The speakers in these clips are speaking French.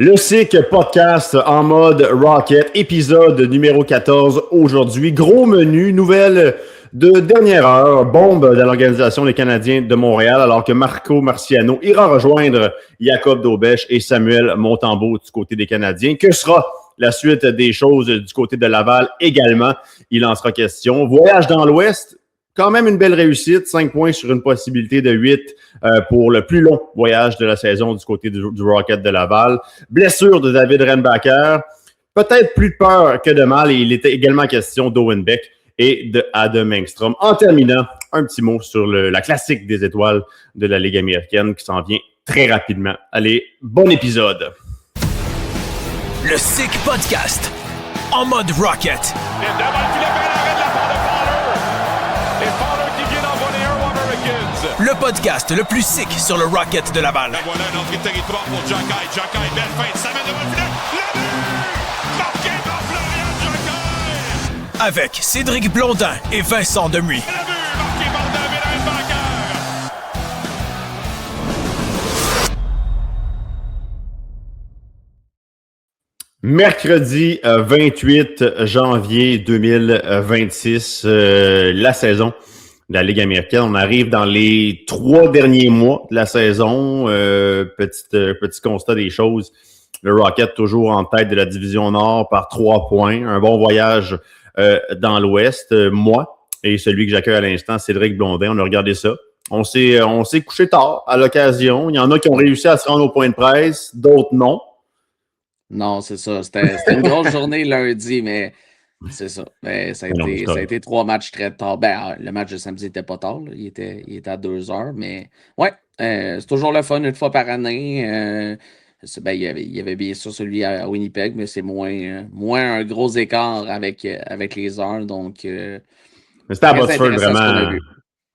Le SIC podcast en mode Rocket, épisode numéro 14 aujourd'hui. Gros menu, nouvelle de dernière heure, bombe dans l'organisation des Canadiens de Montréal, alors que Marco Marciano ira rejoindre Jacob Daubèche et Samuel Montembeault du côté des Canadiens. Que sera la suite des choses du côté de Laval également? Il en sera question. Voyage dans l'Ouest, quand même une belle réussite, 5 points sur une possibilité de 8 pour le plus long voyage de la saison du côté du Rocket de Laval. Blessure de David Renbacker, peut-être plus de peur que de mal, et il était également question d'Owen Beck et de Adam Engstrom. En terminant, un petit mot sur la classique des étoiles de la Ligue américaine qui s'en vient très rapidement. Allez, bon épisode! Le SIC Podcast en mode Rocket. Le podcast le plus sick sur le Rocket de Laval. La voilà une entrée de territoire pour Jacky. Jacky, belle fin de semaine devant le filet. Le but! Marqué par Florian Jacky! Avec Cédric Blondin et Vincent Demuy. Le but! Marqué par David Renbacker! Mercredi 28 janvier 2026, la saison de la Ligue américaine. On arrive dans les 3 derniers mois de la saison. Petit constat des choses. Le Rocket toujours en tête de la division Nord par 3 points. Un bon voyage dans l'Ouest. Moi et celui que j'accueille à l'instant, Cédric Blondin, on a regardé ça. On s'est couché tard à l'occasion. Il y en a qui ont réussi à se rendre au point de presse, d'autres non. Non, c'est ça. C'était une grosse journée lundi, mais c'est ça. Mais ça a été 3 matchs très tard. Le match de samedi n'était pas tard. Là. Il était à 2 heures. Mais ouais, c'est toujours le fun une fois par année. Il y avait bien sûr celui à Winnipeg, mais c'est moins un gros écart avec les heures. Donc, c'était à Botsford vraiment.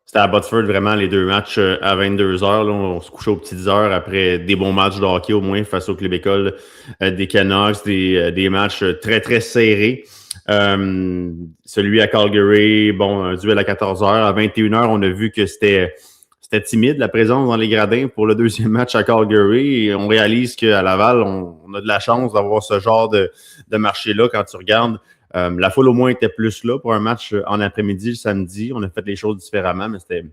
C'était à Botsford vraiment les 2 matchs à 22 heures. Là, on se couchait aux petites heures après des bons matchs de hockey au moins face au Québécois, des Canucks, des matchs très, très serrés. Celui à Calgary, un duel à 14 heures. À 21 heures, on a vu que c'était timide, la présence dans les gradins pour le deuxième match à Calgary. Et on réalise qu'à Laval, on a de la chance d'avoir ce genre de marché-là quand tu regardes. La foule au moins était plus là pour un match en après-midi le samedi. On a fait les choses différemment, mais c'était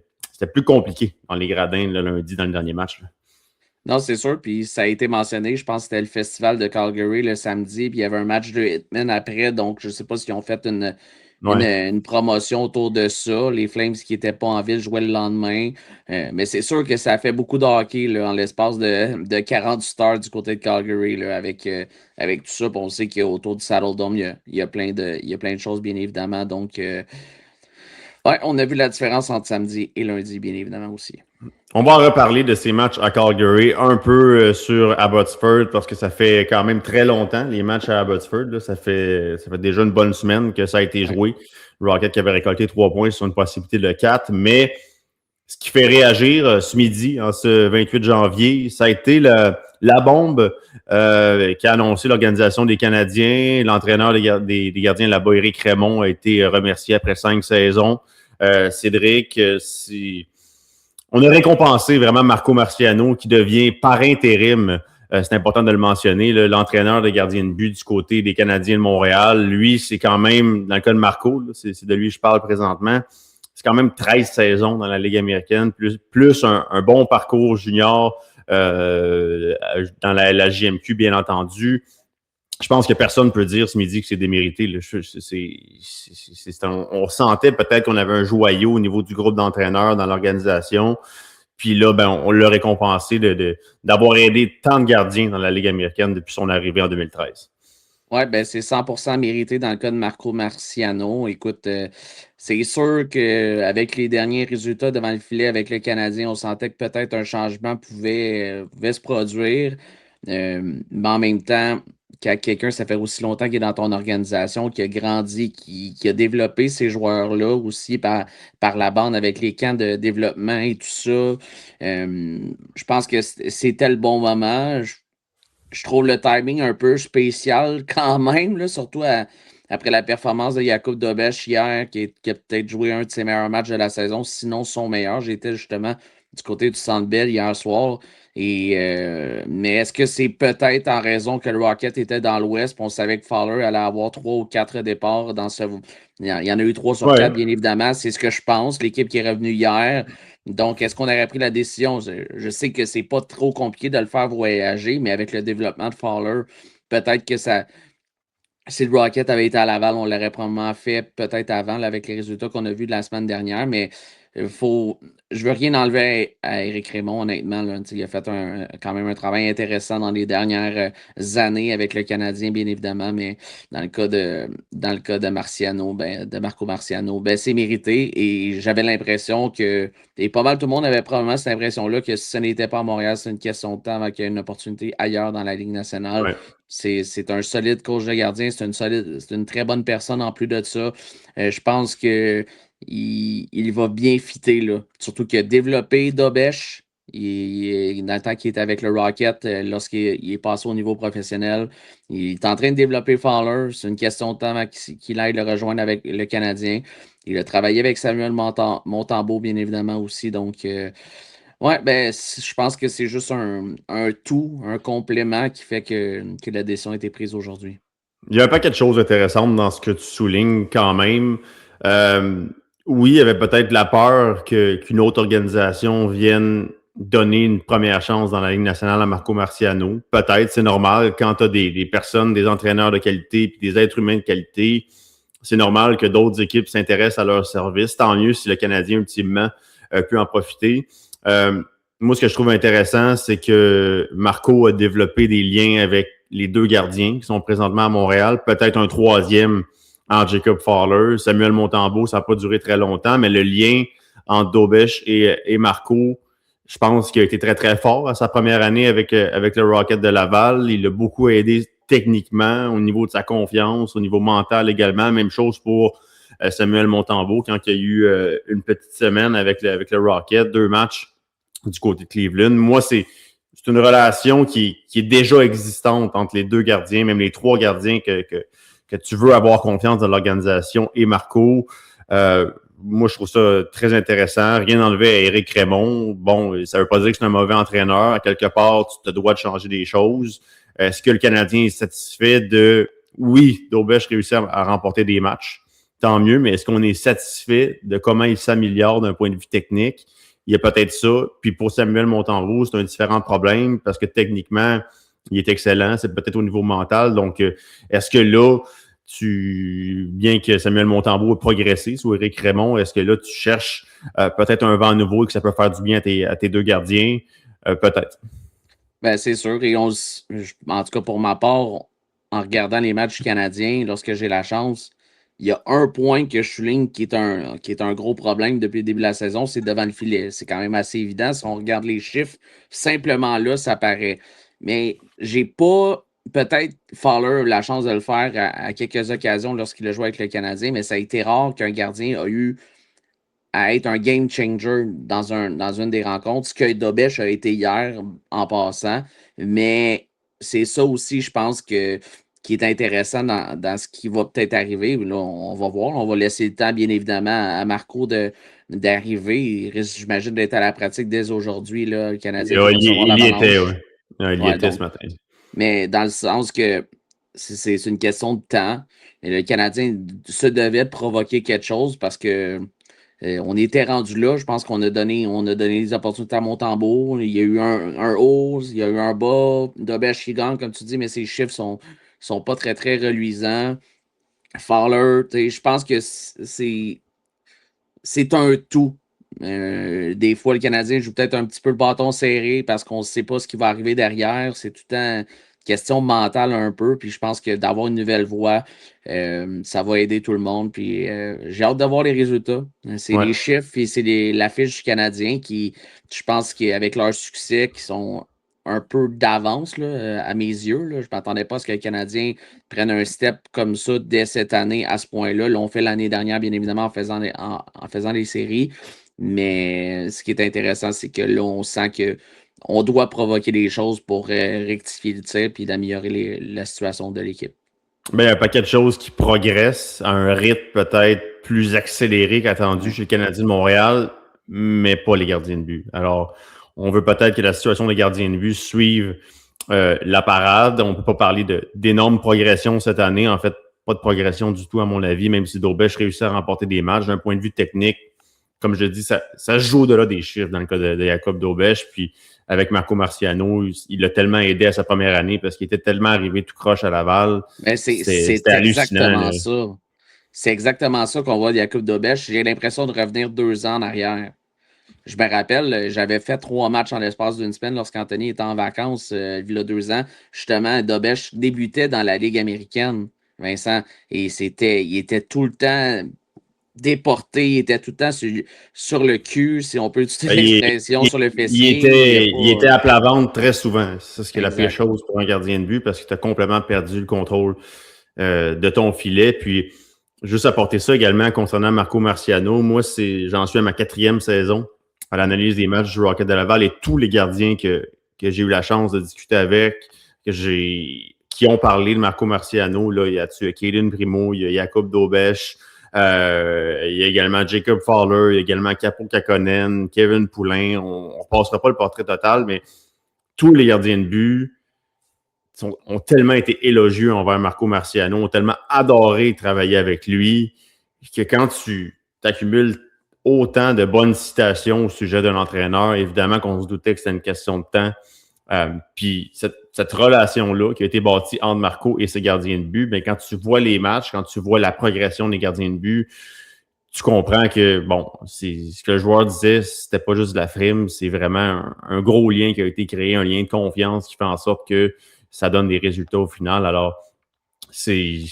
plus compliqué dans les gradins le lundi dans le dernier match. Là. Non, c'est sûr. Puis ça a été mentionné. Je pense que c'était le festival de Calgary le samedi. Puis il y avait un match de Hitman après. Donc, je ne sais pas s'ils ont fait une promotion autour de ça. Les Flames qui n'étaient pas en ville jouaient le lendemain. Mais c'est sûr que ça fait beaucoup de hockey là, en l'espace de 48 heures du côté de Calgary là, avec tout ça. Puis on sait qu'autour du Saddle Dome, il y a plein de choses, bien évidemment. Donc, on a vu la différence entre samedi et lundi, bien évidemment aussi. On va en reparler de ces matchs à Calgary, un peu sur Abbotsford, parce que ça fait quand même très longtemps, les matchs à Abbotsford. Là, ça fait déjà une bonne semaine que ça a été joué. Le Rocket qui avait récolté 3 points sur une possibilité de 4. Mais ce qui fait réagir ce midi, en ce 28 janvier, ça a été la bombe qui a annoncé l'organisation des Canadiens. L'entraîneur des gardiens là-bas, Éric Raymond, a été remercié après 5 saisons. Cédric, on a récompensé vraiment Marco Marciano qui devient par intérim, c'est important de le mentionner, l'entraîneur de gardien de but du côté des Canadiens de Montréal. Lui, c'est quand même, dans le cas de Marco, c'est de lui que je parle présentement, c'est quand même 13 saisons dans la Ligue américaine, plus un bon parcours junior dans la JMQ, bien entendu. Je pense que personne ne peut dire ce midi que c'est démérité. Là. On sentait peut-être qu'on avait un joyau au niveau du groupe d'entraîneurs dans l'organisation. Puis là, on l'a récompensé d'avoir aidé tant de gardiens dans la Ligue américaine depuis son arrivée en 2013. Oui, c'est 100% mérité dans le cas de Marco Marciano. Écoute, c'est sûr qu'avec les derniers résultats devant le filet avec le Canadien, on sentait que peut-être un changement pouvait se produire. Mais en même temps, quand quelqu'un, ça fait aussi longtemps qu'il est dans ton organisation, qui a grandi, qui a développé ces joueurs-là aussi par la bande avec les camps de développement et tout ça. Je pense que c'était le bon moment. Je trouve le timing un peu spécial quand même, là, surtout après la performance de Jacob Daubèche hier, qui a peut-être joué un de ses meilleurs matchs de la saison, sinon son meilleur. J'étais justement du côté du Centre Bell hier soir. Mais est-ce que c'est peut-être en raison que le Rocket était dans l'Ouest, puis on savait que Fowler allait avoir 3 ou 4 départs dans ce. Il y en a eu 3 sur 4, bien évidemment. C'est ce que je pense. L'équipe qui est revenue hier. Donc, est-ce qu'on aurait pris la décision? Je sais que c'est pas trop compliqué de le faire voyager, mais avec le développement de Fowler, peut-être que ça. Si le Rocket avait été à Laval, on l'aurait probablement fait peut-être avant là, avec les résultats qu'on a vus de la semaine dernière, mais je veux rien enlever à Éric Raymond, honnêtement. Là. Il a fait quand même un travail intéressant dans les dernières années avec le Canadien, bien évidemment, mais dans le cas de Marciano, de Marco Marciano, c'est mérité. Et j'avais l'impression que, et pas mal tout le monde avait probablement cette impression-là que si ce n'était pas à Montréal, c'est une question de temps avant qu'il y ait une opportunité ailleurs dans la Ligue nationale. Ouais. C'est un solide coach de gardien, c'est une très bonne personne en plus de ça. Je pense que il va bien fitter, là. Surtout qu'il a développé Dobèche. Dans le temps qu'il était avec le Rocket, lorsqu'il est passé au niveau professionnel, il est en train de développer Fowler. C'est une question de temps avant qu'il aille le rejoindre avec le Canadien. Il a travaillé avec Samuel Montembeault, bien évidemment, aussi. Donc, je pense que c'est juste un tout, un complément qui fait que la décision a été prise aujourd'hui. Il y a un paquet de choses intéressantes dans ce que tu soulignes quand même. Oui, il y avait peut-être la peur qu'une autre organisation vienne donner une première chance dans la Ligue nationale à Marco Marciano. Peut-être, c'est normal. Quand tu as des personnes, des entraîneurs de qualité puis des êtres humains de qualité, c'est normal que d'autres équipes s'intéressent à leur service. Tant mieux si le Canadien, ultimement, peut en profiter. Moi, ce que je trouve intéressant, c'est que Marco a développé des liens avec les 2 gardiens qui sont présentement à Montréal, peut-être un 3e en Jacob Fowler. Samuel Montembeault, ça n'a pas duré très longtemps, mais le lien entre Dobèche et Marco, je pense qu'il a été très, très fort à sa première année avec le Rocket de Laval. Il a beaucoup aidé techniquement au niveau de sa confiance, au niveau mental également. Même chose pour Samuel Montembeault quand il y a eu une petite semaine avec le Rocket, 2 matchs du côté de Cleveland. Moi, c'est une relation qui est déjà existante entre les 2 gardiens, même les 3 gardiens que tu veux avoir confiance dans l'organisation et Marco. Moi, je trouve ça très intéressant. Rien d'enlever à Éric Raymond. Bon, ça veut pas dire que c'est un mauvais entraîneur. À quelque part, tu te dois de changer des choses. Est-ce que le Canadien est satisfait de... Oui, Dobèche réussit à remporter des matchs. Tant mieux, mais est-ce qu'on est satisfait de comment il s'améliore d'un point de vue technique? Il y a peut-être ça. Puis pour Samuel Montembeault, c'est un différent problème parce que techniquement, il est excellent. C'est peut-être au niveau mental. Donc, est-ce que là, bien que Samuel Montembeault ait progressé sous Éric Raymond, est-ce que là, tu cherches peut-être un vent nouveau et que ça peut faire du bien à tes 2 gardiens? Peut-être. C'est sûr. Et en tout cas, pour ma part, en regardant les matchs canadiens, lorsque j'ai la chance, il y a un point que je souligne qui est un gros problème depuis le début de la saison, c'est devant le filet. C'est quand même assez évident. Si on regarde les chiffres, simplement là, ça paraît. Mais j'ai pas, peut-être Fowler la chance de le faire à quelques occasions lorsqu'il a joué avec le Canadien, mais ça a été rare qu'un gardien a eu à être un game changer dans une des rencontres, ce que Dobèche a été hier en passant. Mais c'est ça aussi, je pense, qui est intéressant dans ce qui va peut-être arriver. Là, on va voir. On va laisser le temps, bien évidemment, à Marco d'arriver. Il risque, j'imagine, d'être à la pratique dès aujourd'hui, là, le Canadien. Il y était, oui. Il y était ce matin. Mais dans le sens que c'est une question de temps. Et le Canadien se devait de provoquer quelque chose parce que on était rendu là. Je pense qu'on a donné des opportunités à Montembeault. Il y a eu un haut, il y a eu un bas. Dobèche qui gagne, comme tu dis, mais ses chiffres sont pas très, très reluisants. Fowler, je pense que c'est un tout. Des fois, le Canadien joue peut-être un petit peu le bâton serré parce qu'on ne sait pas ce qui va arriver derrière. C'est tout le temps question mentale un peu. Puis je pense que d'avoir une nouvelle voix, ça va aider tout le monde. Puis j'ai hâte de voir les résultats. C'est les chiffres et c'est l'affiche du Canadien qui, je pense qu'avec leur succès, qui sont un peu d'avance là, à mes yeux. Là. Je ne m'attendais pas à ce que le Canadien prenne un step comme ça dès cette année à ce point-là. L'ont fait l'année dernière, bien évidemment, en faisant les séries. Mais ce qui est intéressant, c'est que là, on sent qu'on doit provoquer des choses pour rectifier le tir et d'améliorer la situation de l'équipe. Il y a un paquet de choses qui progressent à un rythme peut-être plus accéléré qu'attendu chez le Canadien de Montréal. mais pas les gardiens de but. Alors, on veut peut-être que la situation des gardiens de but suive la parade. On ne peut pas parler d'énormes progressions cette année. En fait, pas de progression du tout, à mon avis, même si Daubèche réussit à remporter des matchs. D'un point de vue technique, comme je dis, ça se joue au-delà des chiffres dans le cas de Jacob Daubèche. Puis, avec Marco Marciano, il l'a tellement aidé à sa première année parce qu'il était tellement arrivé tout croche à Laval. Mais c'est exactement ça. C'est exactement ça qu'on voit de Jacob Daubèche. J'ai l'impression de revenir 2 ans en arrière. Je me rappelle, j'avais fait 3 matchs en l'espace d'une semaine lorsqu'Anthony était en vacances il y a 2 ans. Justement, Daubèche débutait dans la Ligue américaine, Vincent, et il était tout le temps déporté, il était tout le temps sur le cul, si on peut utiliser l'expression, sur le fessier. Il était à plat ventre très souvent. C'est ce qui est la pire Exact. chose pour un gardien de but parce que tu as complètement perdu le contrôle de ton filet. Puis, juste apporter ça également concernant Marco Marciano. Moi, j'en suis à ma 4e saison à l'analyse des matchs du Rocket de Laval et tous les gardiens que j'ai eu la chance de discuter avec, qui ont parlé de Marco Marciano. Là, il y a Kaden Primo, il y a Jacob Daubèche, il y a également Jacob Fowler, il y a également Capo Kakkonen, Kevin Poulin. On ne passera pas le portrait total, mais tous les gardiens de but ont tellement été élogieux envers Marco Marciano, ont tellement adoré travailler avec lui, que quand tu accumules autant de bonnes citations au sujet d'un entraîneur, évidemment qu'on se doutait que c'était une question de temps. Puis cette relation-là qui a été bâtie entre Marco et ses gardiens de but, bien, quand tu vois les matchs, quand tu vois la progression des gardiens de but, tu comprends que, bon, c'est ce que le joueur disait, c'était pas juste de la frime, c'est vraiment un gros lien qui a été créé, un lien de confiance qui fait en sorte que ça donne des résultats au final. Alors, et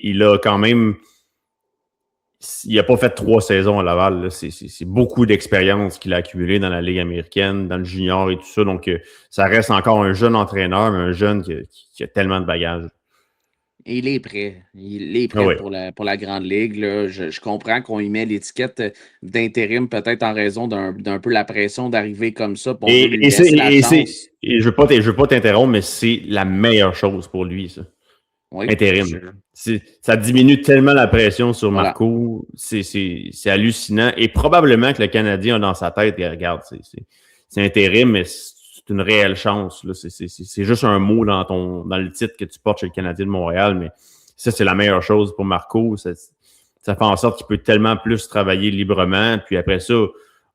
il a quand même... Il n'a pas fait 3 saisons à Laval. C'est beaucoup d'expérience qu'il a accumulé dans la Ligue américaine, dans le junior et tout ça. Donc, ça reste encore un jeune entraîneur, mais un jeune qui a tellement de bagages. Et il est prêt. Il est prêt pour la Grande Ligue. Là. Je comprends qu'on y met l'étiquette d'intérim peut-être en raison d'un peu la pression d'arriver comme ça. Pour lui laisser la chance. Je veux pas t'interrompre, mais c'est la meilleure chose pour lui, ça. Oui, intérim. Ça diminue tellement la pression sur Marco. Voilà. C'est hallucinant. Et probablement que le Canadien a dans sa tête, et regarde, c'est intérim, mais c'est une réelle chance. Là. C'est juste un mot dans le titre que tu portes chez le Canadien de Montréal, mais ça, c'est la meilleure chose pour Marco. Ça fait en sorte qu'il peut tellement plus travailler librement. Puis après ça,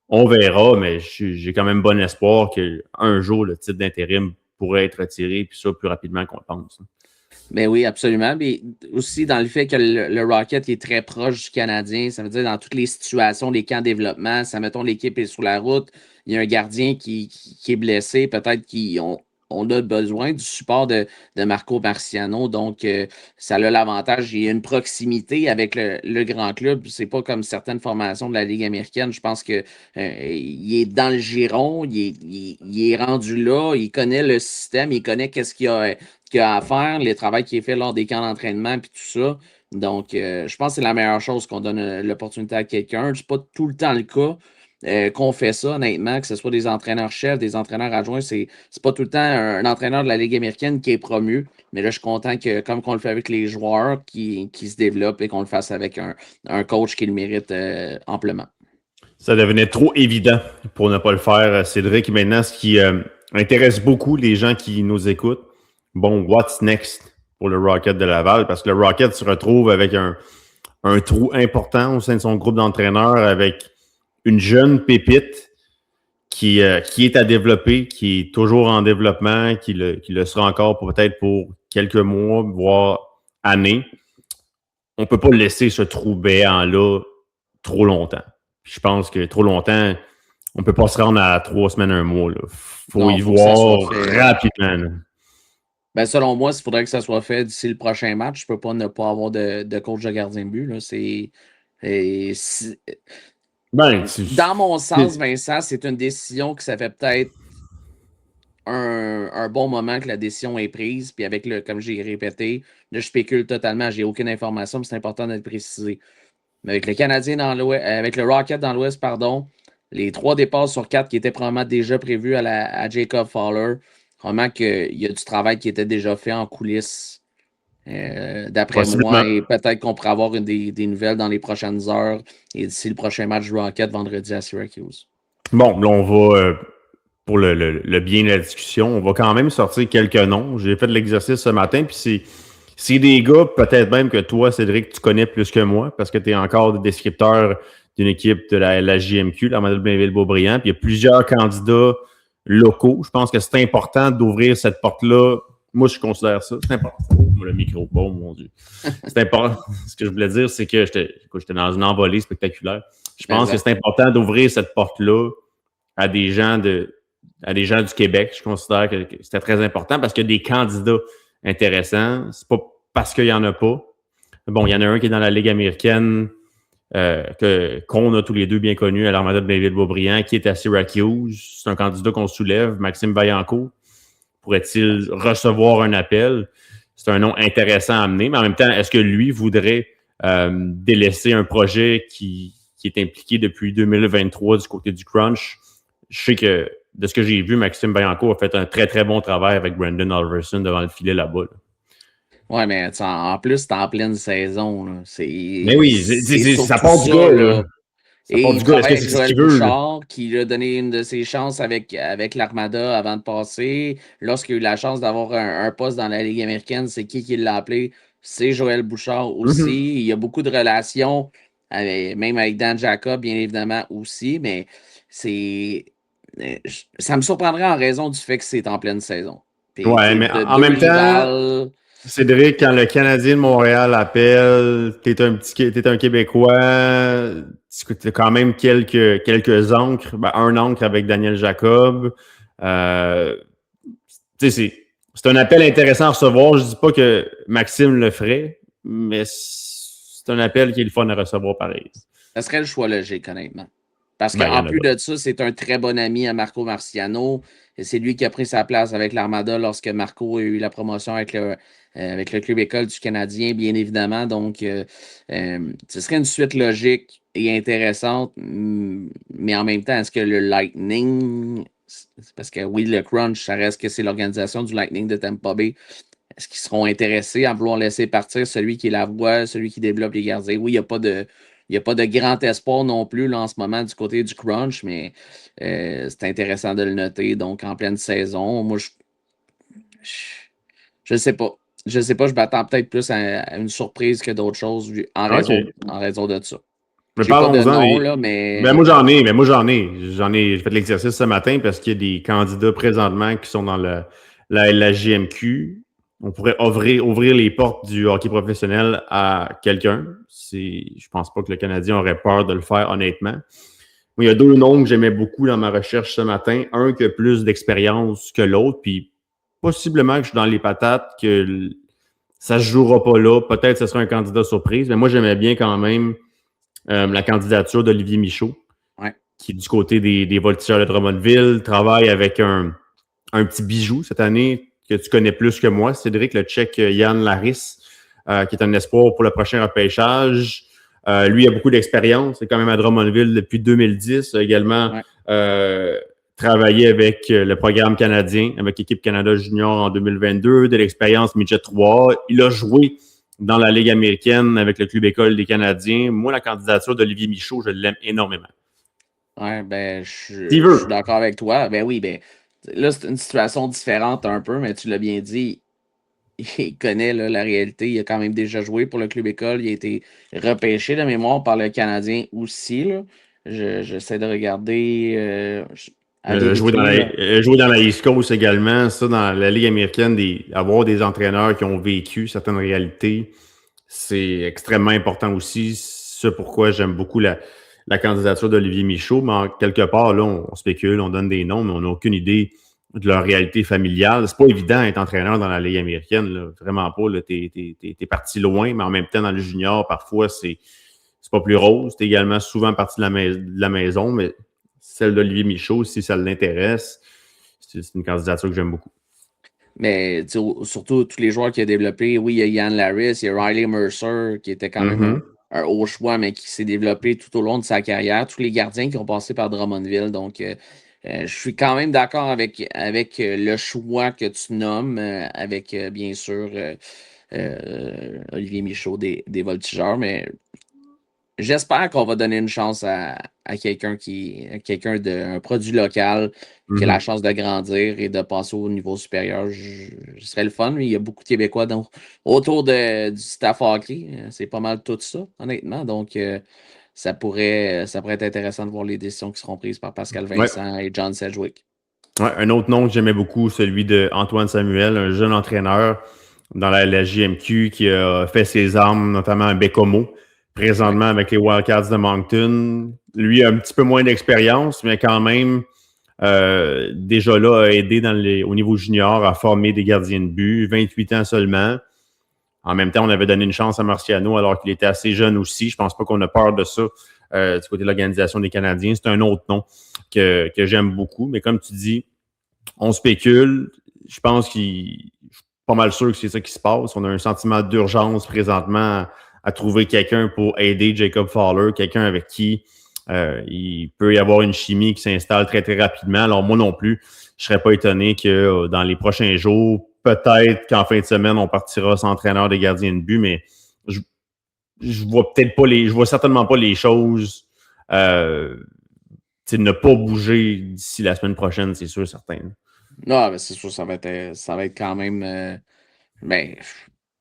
on verra, mais j'ai quand même bon espoir qu'un jour, le titre d'intérim pourrait être retiré, puis ça, plus rapidement qu'on le pense. Ben oui, absolument. Mais aussi dans le fait que le Rocket est très proche du Canadien, ça veut dire dans toutes les situations, les camps de développement, ça mettons l'équipe est sur la route, il y a un gardien qui est blessé, peut-être qu'on a besoin du support de Marco Marciano. Donc, ça a l'avantage. Il y a une proximité avec le grand club. C'est pas comme certaines formations de la Ligue américaine. Je pense que il est dans le giron, il est rendu là, il connaît le système, il connaît qu'est-ce qu'il y a à faire, le travail qui est fait lors des camps d'entraînement puis tout ça. Donc, je pense que c'est la meilleure chose qu'on donne l'opportunité à quelqu'un. C'est pas tout le temps le cas. Qu'on fait ça, honnêtement, que ce soit des entraîneurs-chefs, des entraîneurs adjoints, c'est pas tout le temps un entraîneur de la Ligue américaine qui est promu. Mais là, je suis content que, comme qu'on le fait avec les joueurs, qui se développent et qu'on le fasse avec un coach qui le mérite amplement. Ça devenait trop évident pour ne pas le faire, Cédric. Maintenant, ce qui intéresse beaucoup les gens qui nous écoutent, bon, what's next pour le Rocket de Laval? Parce que le Rocket se retrouve avec un trou important au sein de son groupe d'entraîneurs, avec une jeune pépite qui est à développer, qui est toujours en développement, qui le sera encore peut-être pour quelques mois, voire années. On ne peut pas laisser ce trou béant-là trop longtemps. Je pense que trop longtemps, on ne peut pas se rendre à 3 semaines, 1 mois. Il faut y voir rapidement. Ben, selon moi, il faudrait que ça soit fait d'ici le prochain match. Je ne peux pas ne pas avoir de coach de gardien de but. Là. Dans mon sens, Vincent, c'est une décision que ça fait peut-être un bon moment que la décision est prise. Puis avec comme j'ai répété, là, je spécule totalement. J'ai aucune information, mais c'est important d'être précisé. Mais avec le Canadien avec le Rocket dans l'Ouest, les 3 départs sur 4 qui étaient probablement déjà prévus à Jacob Fowler, vraiment qu'il y a du travail qui était déjà fait en coulisses D'après moi, et peut-être qu'on pourra avoir des nouvelles dans les prochaines heures et d'ici le prochain match du Rocket vendredi à Syracuse. Bon, là, on va, pour le bien de la discussion, on va quand même sortir quelques noms. J'ai fait de l'exercice ce matin, puis c'est des gars, peut-être même que toi, Cédric, tu connais plus que moi, parce que tu es encore le descripteur d'une équipe de la JMQ, la Madeleine Blainville-Beaubriand, puis il y a plusieurs candidats locaux. Je pense que c'est important d'ouvrir cette porte-là. Moi, je considère ça. C'est important. Oh, le micro, bon, mon Dieu. C'est important. Ce que je voulais dire, c'est que j'étais dans une envolée spectaculaire. Je pense que c'est important d'ouvrir cette porte-là à des gens du Québec. Je considère que c'était très important parce qu'il y a des candidats intéressants. C'est pas parce qu'il n'y en a pas. Bon, il y en a un qui est dans la Ligue américaine qu'on a tous les deux bien connu à l'Armada de Blainville-Beaubriand, qui est à Syracuse. C'est un candidat qu'on soulève, Maxime Vaillancourt. Pourrait-il recevoir un appel? C'est un nom intéressant à amener, mais en même temps, est-ce que lui voudrait délaisser un projet qui est impliqué depuis 2023 du côté du Crunch? Je sais que, de ce que j'ai vu, Maxime Vaillancourt a fait un très, très bon travail avec Brandon Alverson devant le filet là-bas. Ouais, mais en plus, c'est en pleine saison. Là. Mais oui, ça part du gars. Là. Et il travaille avec Joël Bouchard, qui lui a donné une de ses chances avec l'Armada avant de passer. Lorsqu'il a eu la chance d'avoir un poste dans la Ligue américaine, c'est qui l'a appelé? C'est Joël Bouchard aussi. Mm-hmm. Il y a beaucoup de relations, même avec Dan Jacob, bien évidemment, aussi, mais ça me surprendrait en raison du fait que c'est en pleine saison. Puis, ouais, mais en même temps, Cédric, quand le Canadien de Montréal appelle, t'es un Québécois, tu as quand même quelques ancres, un ancre avec Daniel Jacob. C'est un appel intéressant à recevoir. Je dis pas que Maxime le ferait, mais c'est un appel qui est le fun à recevoir pareil. Ça serait le choix logique, honnêtement. Parce qu'en plus de ça, c'est un très bon ami à Marco Marciano. Et c'est lui qui a pris sa place avec l'Armada lorsque Marco a eu la promotion avec le club école du Canadien, bien évidemment. Donc, ce serait une suite logique et intéressante. Mais en même temps, est-ce que le Lightning, parce que oui, le Crunch, ça reste que c'est l'organisation du Lightning de Tampa Bay. Est-ce qu'ils seront intéressés à vouloir laisser partir celui qui est la voix, celui qui développe les gardiens? Oui, il n'y a pas de grand espoir non plus là, en ce moment du côté du Crunch, mais c'est intéressant de le noter. Donc, en pleine saison, moi, je ne sais pas. Je ne sais pas, je m'attends peut-être plus à une surprise que d'autres choses en raison de ça. Mais parlons-en. Mais moi, j'en ai. J'ai fait l'exercice ce matin parce qu'il y a des candidats présentement qui sont dans la JMQ. On pourrait ouvrir les portes du hockey professionnel à quelqu'un. Je pense pas que le Canadien aurait peur de le faire, honnêtement. Il y a deux noms que j'aimais beaucoup dans ma recherche ce matin. Un qui a plus d'expérience que l'autre, puis possiblement que je suis dans les patates, que ça se jouera pas là. Peut-être que ce sera un candidat surprise, mais moi, j'aimais bien quand même la candidature d'Olivier Michaud, qui est du côté des Voltigeurs de Drummondville, travaille avec un petit bijou cette année, que tu connais plus que moi, Cédric, le Tchèque Yann Laris, qui est un espoir pour le prochain repêchage. Lui a beaucoup d'expérience, c'est quand même à Drummondville depuis 2010. Il a également travaillé avec le programme canadien, avec l'équipe Canada Junior en 2022, de l'expérience Midget 3. Il a joué dans la Ligue américaine avec le club école des Canadiens. Moi, la candidature d'Olivier Michaud, je l'aime énormément. Oui, je suis d'accord avec toi. Ben oui, là, c'est une situation différente un peu, mais tu l'as bien dit, il connaît là, la réalité. Il a quand même déjà joué pour le club école. Il a été repêché de mémoire par le Canadien aussi. Là. J'essaie de regarder. Jouer dans la East Coast également, ça, dans la Ligue américaine, avoir des entraîneurs qui ont vécu certaines réalités, c'est extrêmement important aussi. C'est pourquoi j'aime beaucoup la candidature d'Olivier Michaud, mais quelque part, là, on spécule, on donne des noms, mais on n'a aucune idée de leur réalité familiale. C'est pas évident d'être entraîneur dans la Ligue américaine, là. Vraiment pas. T'es parti loin, mais en même temps, dans le junior, parfois, c'est pas plus rose. T'es également souvent parti de la maison, mais celle d'Olivier Michaud, si ça l'intéresse, c'est une candidature que j'aime beaucoup. Mais surtout, tous les joueurs qu'il a développés, oui, il y a Yann Laris, il y a Riley Mercer, qui était quand même un haut choix, mais qui s'est développé tout au long de sa carrière. Tous les gardiens qui ont passé par Drummondville. Donc, je suis quand même d'accord avec le choix que tu nommes, avec bien sûr Olivier Michaud des Voltigeurs, mais j'espère qu'on va donner une chance à quelqu'un un produit local qui a la chance de grandir et de passer au niveau supérieur. Ce serait le fun. Il y a beaucoup de Québécois autour du staff hockey. C'est pas mal tout ça, honnêtement. Donc, ça pourrait être intéressant de voir les décisions qui seront prises par Pascal Vincent et John Sedgwick. Ouais, un autre nom que j'aimais beaucoup, celui d'Antoine Samuel, un jeune entraîneur dans la JMQ qui a fait ses armes, notamment à Bécomo, présentement avec les Wildcats de Moncton. Lui a un petit peu moins d'expérience, mais quand même, déjà là, a aidé au niveau junior à former des gardiens de but, 28 ans seulement. En même temps, on avait donné une chance à Marciano alors qu'il était assez jeune aussi. Je pense pas qu'on a peur de ça du côté de l'Organisation des Canadiens. C'est un autre nom que j'aime beaucoup. Mais comme tu dis, on spécule. Je pense je suis pas mal sûr que c'est ça qui se passe. On a un sentiment d'urgence présentement à trouver quelqu'un pour aider Jacob Fowler, quelqu'un avec qui il peut y avoir une chimie qui s'installe très, très rapidement. Alors moi non plus, je serais pas étonné que dans les prochains jours, peut-être qu'en fin de semaine, on partira sans entraîneur des gardiens de but, mais je vois certainement pas les choses ne pas bouger d'ici la semaine prochaine, c'est sûr, certain. Non, mais c'est sûr, ça va être quand même.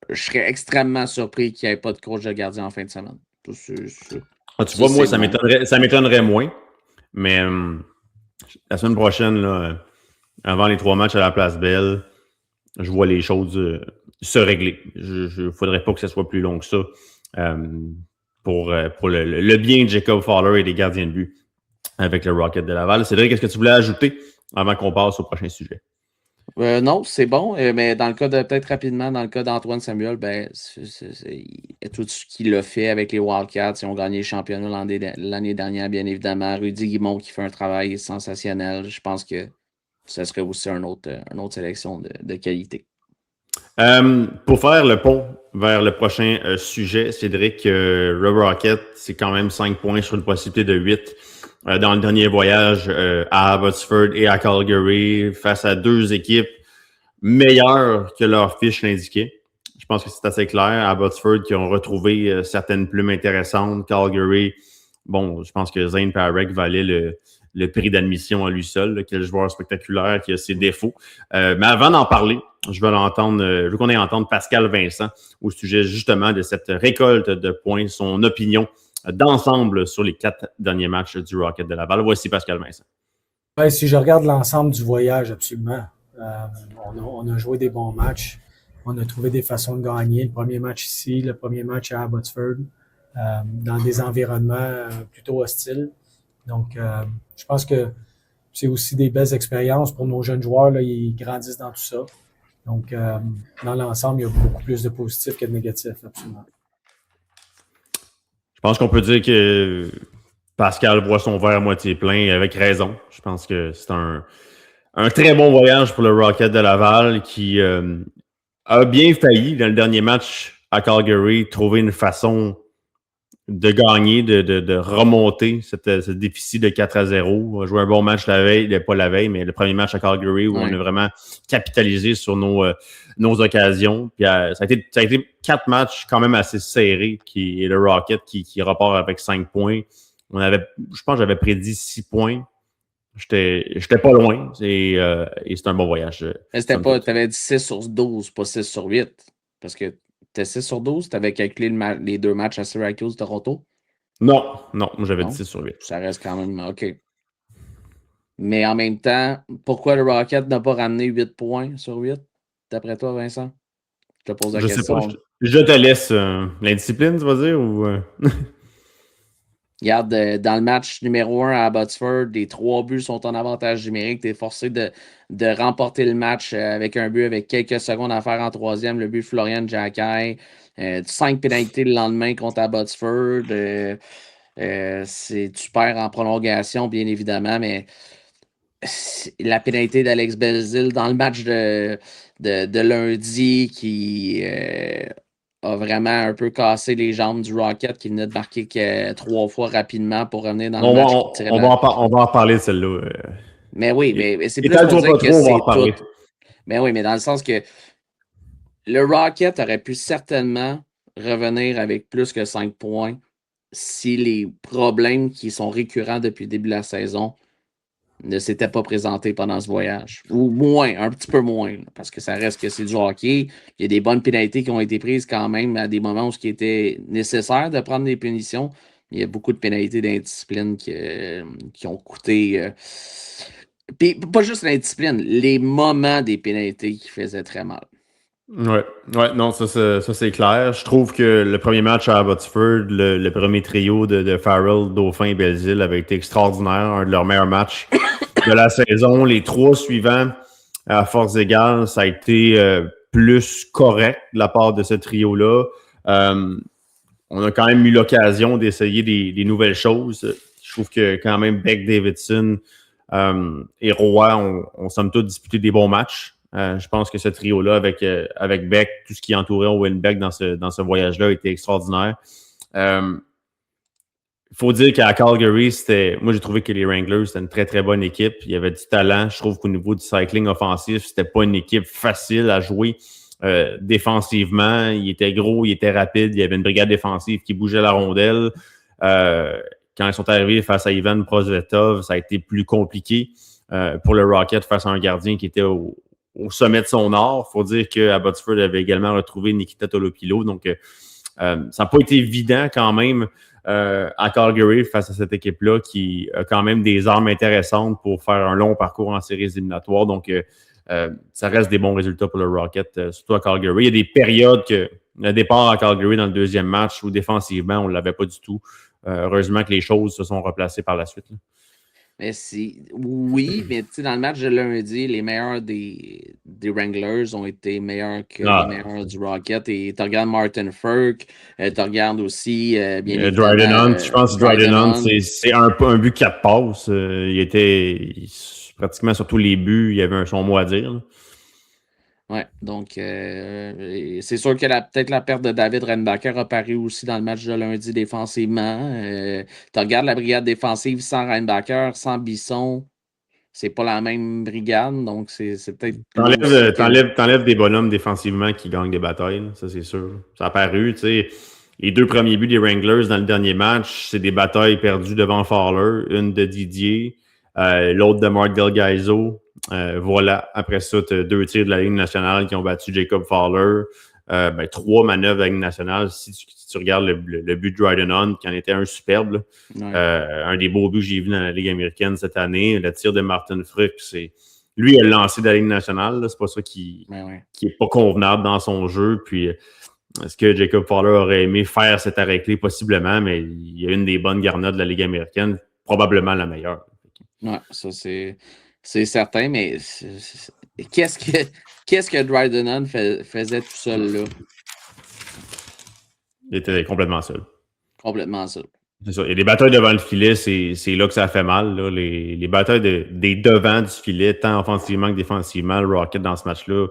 Je serais extrêmement surpris qu'il n'y ait pas de coach de gardien en fin de semaine. Tu vois, moi, ça m'étonnerait moins, mais la semaine prochaine, là, avant les 3 matchs à la Place Belle, je vois les choses se régler. Il ne faudrait pas que ce soit plus long que ça pour le bien de Jacob Fowler et des gardiens de but avec le Rocket de Laval. Cédric, qu'est-ce que tu voulais ajouter avant qu'on passe au prochain sujet? Non, c'est bon, mais dans le cas peut-être rapidement, dans le cas d'Antoine Samuel, tout ce qu'il a fait avec les Wildcats, ils ont gagné le championnat l'année dernière, bien évidemment. Rudy Guimond qui fait un travail sensationnel. Je pense que ce serait aussi une autre sélection de qualité. Pour faire le pont vers le prochain sujet, Cédric, le Rocket, c'est quand même 5 points sur une possibilité de 8 dans le dernier voyage à Abbotsford et à Calgary face à 2 équipes meilleures que leur fiche l'indiquait. Je pense que c'est assez clair. Abbotsford qui ont retrouvé certaines plumes intéressantes. Calgary, bon, je pense que Zane Parek valait le prix d'admission à lui seul. Quel joueur spectaculaire qui a ses défauts. Mais avant d'en parler, je veux qu'on ait entendre Pascal Vincent au sujet justement de cette récolte de points, son opinion d'ensemble sur les 4 derniers matchs du Rocket de Laval. Voici Pascal Vincent. Ouais, si je regarde l'ensemble du voyage, absolument. On a joué des bons matchs. On a trouvé des façons de gagner. Le premier match ici, le premier match à Abbotsford, dans des environnements plutôt hostiles. Donc, je pense que c'est aussi des belles expériences pour nos jeunes joueurs. Là, ils grandissent dans tout ça. Donc, dans l'ensemble, il y a beaucoup plus de positifs que de négatifs, absolument. Je pense qu'on peut dire que Pascal voit son verre à moitié plein avec raison. Je pense que c'est un très bon voyage pour le Rocket de Laval qui a bien failli dans le dernier match à Calgary trouver une façon de gagner, de remonter ce déficit de 4-0. On a joué un bon match la veille, pas la veille, mais le premier match à Calgary où on a vraiment capitalisé sur nos occasions. Puis, ça a été 4 matchs quand même assez serrés et le Rocket qui repart avec 5 points. Je pense que j'avais prédit 6 points. J'étais pas loin et c'est un bon voyage. Tu avais dit 6 sur 12, pas 6 sur 8. Parce que tu 6 sur 12, tu avais calculé les 2 matchs à Syracuse, Toronto? Non, j'avais dit 6 sur 8. Ça reste quand même OK. Mais en même temps, pourquoi le Rocket n'a pas ramené 8 points sur 8, d'après toi, Vincent? Je te pose la question. Sais pas, je te laisse l'indiscipline, tu vas dire? Ou Regarde, dans le match numéro 1 à Abbotsford, les 3 buts sont en avantage numérique. Tu es forcé de remporter le match avec un but avec quelques secondes à faire en troisième. Le but de Florian Jacquet. 5 pénalités le lendemain contre Abbotsford. Tu perds en prolongation, bien évidemment, mais la pénalité d'Alex Belzile dans le match de lundi qui a vraiment un peu cassé les jambes du Rocket qui venait de marquer 3 fois rapidement pour revenir dans le match. On va en parler de celle-là. Mais oui, mais c'est plus pour dire que c'est tout. Mais oui, mais dans le sens que Le Rocket aurait pu certainement revenir avec plus que 5 points si les problèmes qui sont récurrents depuis le début de la saison ne s'étaient pas présentés pendant ce voyage. Ou moins, un petit peu moins, parce que ça reste que c'est du hockey. Il y a des bonnes pénalités qui ont été prises quand même à des moments où il était nécessaire de prendre des punitions. Il y a beaucoup de pénalités d'indiscipline qui ont coûté... Puis pas juste l'indiscipline, les moments des pénalités qui faisaient très mal. Ouais, non, ça c'est clair. Je trouve que le premier match à Abbotsford, le premier trio de Farrell, Dauphin et Belzile avait été extraordinaire, un de leurs meilleurs matchs de la saison. Les 3 suivants, à force égale, ça a été plus correct de la part de ce trio-là. On a quand même eu l'occasion d'essayer des nouvelles choses. Je trouve que quand même Beck, Davidson et Roy ont somme toute disputé des bons matchs. Je pense que ce trio-là, avec Beck, tout ce qui entourait Owen Beck dans ce voyage-là était extraordinaire. Il faut dire qu'à Calgary, moi j'ai trouvé que les Wranglers, c'était une très très bonne équipe. Il y avait du talent. Je trouve qu'au niveau du cycling offensif, c'était pas une équipe facile à jouer. Défensivement, il était gros, il était rapide. Il y avait une brigade défensive qui bougeait la rondelle. Quand ils sont arrivés face à Ivan Prosvetov, ça a été plus compliqué pour le Rocket face à un gardien qui était au sommet de son art. Il faut dire qu'Abbotsford avait également retrouvé Nikita Tolopilo. Donc, ça n'a pas été évident quand même à Calgary face à cette équipe-là qui a quand même des armes intéressantes pour faire un long parcours en séries éliminatoires. Donc, ça reste des bons résultats pour le Rocket, surtout à Calgary. Il y a des périodes que le départ à Calgary dans le deuxième match où défensivement, on ne l'avait pas du tout. Heureusement que les choses se sont replacées par la suite. Là. Mais oui, mais dans le match de lundi, les meilleurs des Wranglers ont été meilleurs que les meilleurs du Rocket. Et tu regardes Martin Frk, tu regardes aussi bien évidemment, Dryden Hunt, je pense que Dryden Hunt, c'est un but 4 passes. Il était pratiquement sur tous les buts, il y avait son mot à dire. Là. Oui, donc c'est sûr que peut-être la perte de David Reinbacher a paru aussi dans le match de lundi défensivement. Tu regardes la brigade défensive sans Reinbacher, sans Bisson, c'est pas la même brigade, donc c'est peut-être... T'enlèves des bonhommes défensivement qui gagnent des batailles, là, ça c'est sûr. Ça a paru, tu sais. Les 2 premiers buts des Wranglers dans le dernier match, c'est des batailles perdues devant Fowler, une de Didier, l'autre de Mark Del Gaizo. Voilà, après ça, tu as 2 tirs de la Ligue nationale qui ont battu Jacob Fowler. 3 manœuvres de la Ligue nationale. Si tu regardes le but de Dryden Hunt, qui en était un superbe, un des beaux buts que j'ai vu dans la Ligue américaine cette année. Le tir de Martin Frk, lui, il a lancé de la Ligue nationale. Là, c'est pas ça qui est pas convenable dans son jeu. Puis, est-ce que Jacob Fowler aurait aimé faire cet arrêt-clé? Possiblement, mais il y a une des bonnes garnottes de la Ligue américaine, probablement la meilleure. Oui, ça c'est certain, mais qu'est-ce que Dryden Hunt faisait tout seul là? Il était complètement seul. Complètement seul. C'est ça. Il y a des batailles devant le filet, c'est là que ça fait mal. Là. Les batailles des devants du filet, tant offensivement que défensivement, le Rocket dans ce match-là,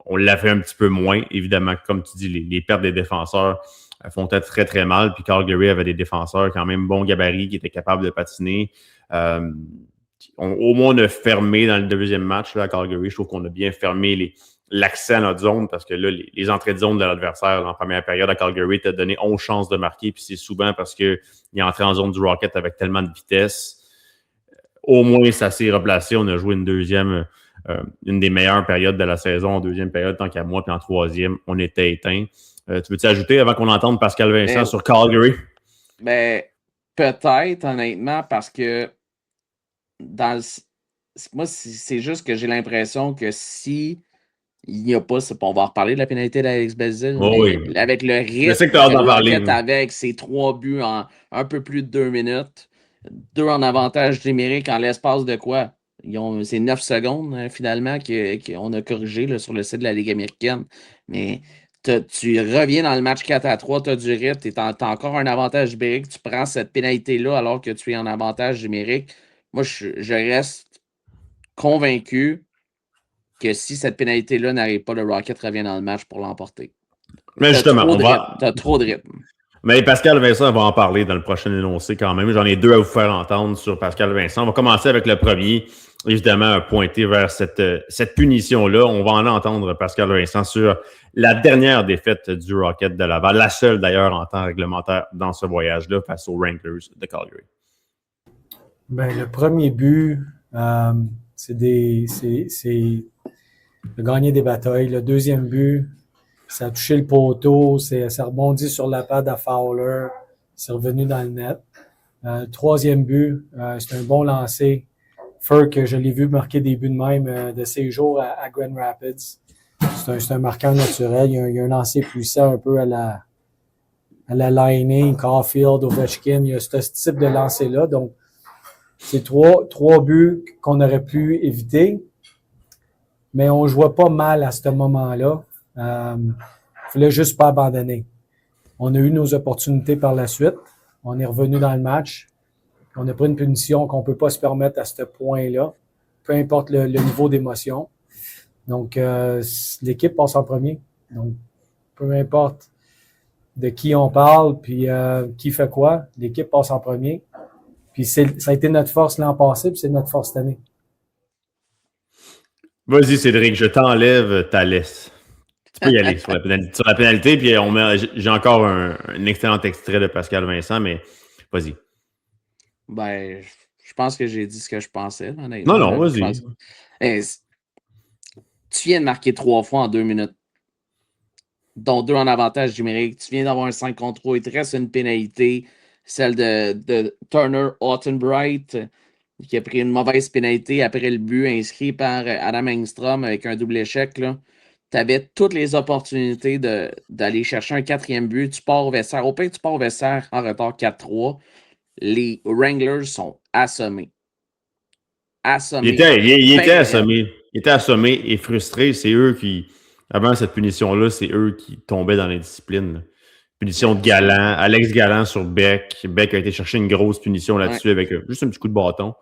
on l'a fait un petit peu moins. Évidemment, comme tu dis, les pertes des défenseurs font être très, très mal. Puis Calgary avait des défenseurs quand même bon gabarit qui étaient capables de patiner. Au moins, on a fermé dans le deuxième match là, à Calgary. Je trouve qu'on a bien fermé l'accès à notre zone parce que là, les entrées de zone de l'adversaire en première période à Calgary t'a donné 11 chances de marquer. Puis c'est souvent parce qu'il est entré en zone du Rocket avec tellement de vitesse. Au moins, ça s'est replacé. On a joué une des meilleures périodes de la saison en deuxième période, tant qu'à moi. Puis en troisième, on était éteint. Tu veux-tu ajouter avant qu'on entende Pascal Vincent sur Calgary? Peut-être, honnêtement, parce que moi, c'est juste que j'ai l'impression que si il n'y a pas, on va en reparler de la pénalité d'Alex Belzile, avec le rythme que avec ses 3 buts en un peu plus de 2 minutes, 2 en avantage numérique en l'espace de quoi? C'est 9 secondes, finalement, qu'on a corrigé là, sur le site de la Ligue américaine. Mais tu reviens dans le match 4-3, tu as du rythme, tu as encore un avantage numérique, tu prends cette pénalité-là alors que tu es en avantage numérique. Moi, je reste convaincu que si cette pénalité-là n'arrive pas, le Rocket revient dans le match pour l'emporter. Mais justement, tu as trop de rythme. Mais Pascal Vincent va en parler dans le prochain énoncé quand même. J'en ai 2 à vous faire entendre sur Pascal Vincent. On va commencer avec le premier. évidemment pointé vers cette punition-là. On va en entendre Pascal Vincent sur la dernière défaite du Rocket de Laval, la seule d'ailleurs en temps réglementaire dans ce voyage-là face aux Wranglers de Calgary. Ben, le premier but, c'est de gagner des batailles. Le deuxième but, ça a touché le poteau, ça rebondit sur la patte à Fowler, c'est revenu dans le net. Troisième but, c'est un bon lancer. Furk, je l'ai vu marquer des buts de même de ses jours à Grand Rapids. C'est un marqueur naturel. Il y a un lancer puissant un peu à la Laine, Caulfield, Ovechkin. Il y a ce type de lancer-là. Donc, c'est trois buts qu'on aurait pu éviter. Mais on jouait pas mal à ce moment-là. Fallait juste pas abandonner. On a eu nos opportunités par la suite. On est revenu dans le match. On a pris une punition qu'on peut pas se permettre à ce point-là, peu importe le niveau d'émotion. Donc, l'équipe passe en premier. Donc, peu importe de qui on parle, puis qui fait quoi, l'équipe passe en premier. Puis ça a été notre force l'an passé, puis c'est notre force cette année. Vas-y, Cédric, je t'enlève ta laisse. Tu peux y aller sur la pénalité, puis j'ai encore un excellent extrait de Pascal Vincent, mais vas-y. Ben, je pense que j'ai dit ce que je pensais, honnêtement. Non, vas-y. Tu viens de marquer 3 fois en 2 minutes, dont 2 en avantage numérique. Tu viens d'avoir un 5 contre 3. Il te reste une pénalité, celle de Turner Ottenbright, qui a pris une mauvaise pénalité après le but inscrit par Adam Engstrom avec un double échec. Tu avais toutes les opportunités d'aller chercher un 4e but. Tu pars au vestiaire. Au pire, tu pars au vestiaire en retard 4-3. Les Wranglers sont assommés. Il était assommé. Il était assommé et frustré. C'est eux qui, avant cette punition-là, c'est eux qui tombaient dans l'indiscipline. Punition de Galland. Alex Galland sur Beck. Beck a été chercher une grosse punition là-dessus avec juste un petit coup de bâton.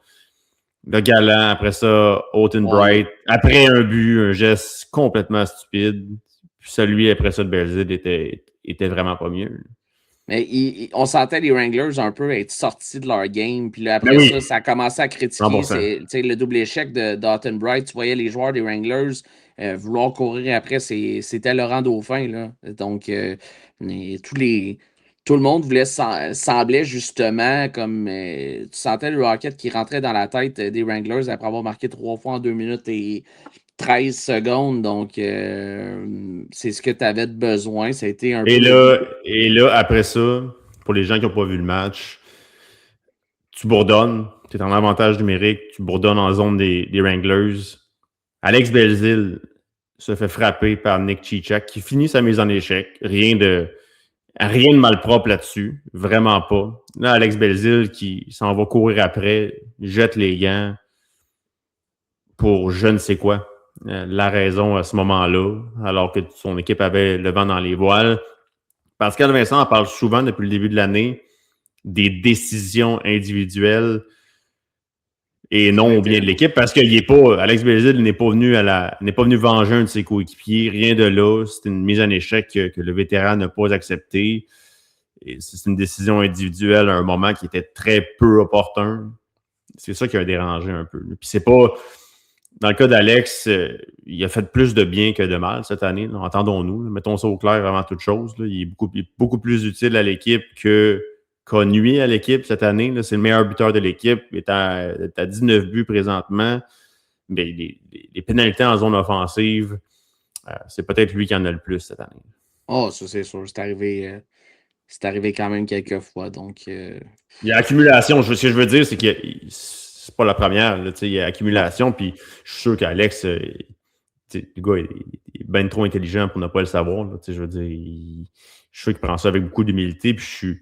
Le Galland, après ça, Ottenbright. Après un but, un geste complètement stupide. Puis celui après ça de Belzile était vraiment pas mieux. Mais on sentait les Wranglers un peu être sortis de leur game. Puis là, après ça a commencé à critiquer le double échec d'Ottenbright. Tu voyais les joueurs des Wranglers vouloir courir après. C'était Laurent Dauphin. Là. Donc, tout le monde semblait justement comme... tu sentais le Rocket qui rentrait dans la tête des Wranglers après avoir marqué 3 fois en 2 minutes et 13 secondes. Donc, c'est ce que tu avais de besoin. Ça a été un peu... Et là, après ça, pour les gens qui n'ont pas vu le match, tu bourdonnes. Tu es en avantage numérique. Tu bourdonnes en zone des Wranglers. Alex Belzile se fait frapper par Nick Cicak qui finit sa mise en échec. Rien de malpropre là-dessus. Vraiment pas. Là, Alex Belzile qui s'en va courir après, jette les gants pour je ne sais quoi. La raison à ce moment-là, alors que son équipe avait le vent dans les voiles. Pascal Vincent en parle souvent depuis le début de l'année des décisions individuelles et non au bien de l'équipe parce que Alex Belzile n'est pas venu venger un de ses coéquipiers, rien de là. C'est une mise en échec que le vétéran n'a pas acceptée. Et c'est une décision individuelle à un moment qui était très peu opportun. C'est ça qui a dérangé un peu. Puis c'est pas... Dans le cas d'Alex, il a fait plus de bien que de mal cette année, là, entendons-nous. Là, mettons ça au clair avant toute chose. Là. Il est beaucoup plus utile à l'équipe qu'a nuit à l'équipe cette année. Là. C'est le meilleur buteur de l'équipe. Il est à 19 buts présentement. Mais les pénalités en zone offensive, c'est peut-être lui qui en a le plus cette année. Oh, ça c'est sûr. C'est arrivé quand même quelques fois. Donc, il y a accumulation. Ce que je veux dire, c'est que c'est pas la première. Là, il y a accumulation. Puis je suis sûr qu'Alex, le gars, il est bien trop intelligent pour ne pas le savoir. Là, je veux dire, je suis sûr qu'il prend ça avec beaucoup d'humilité. Puis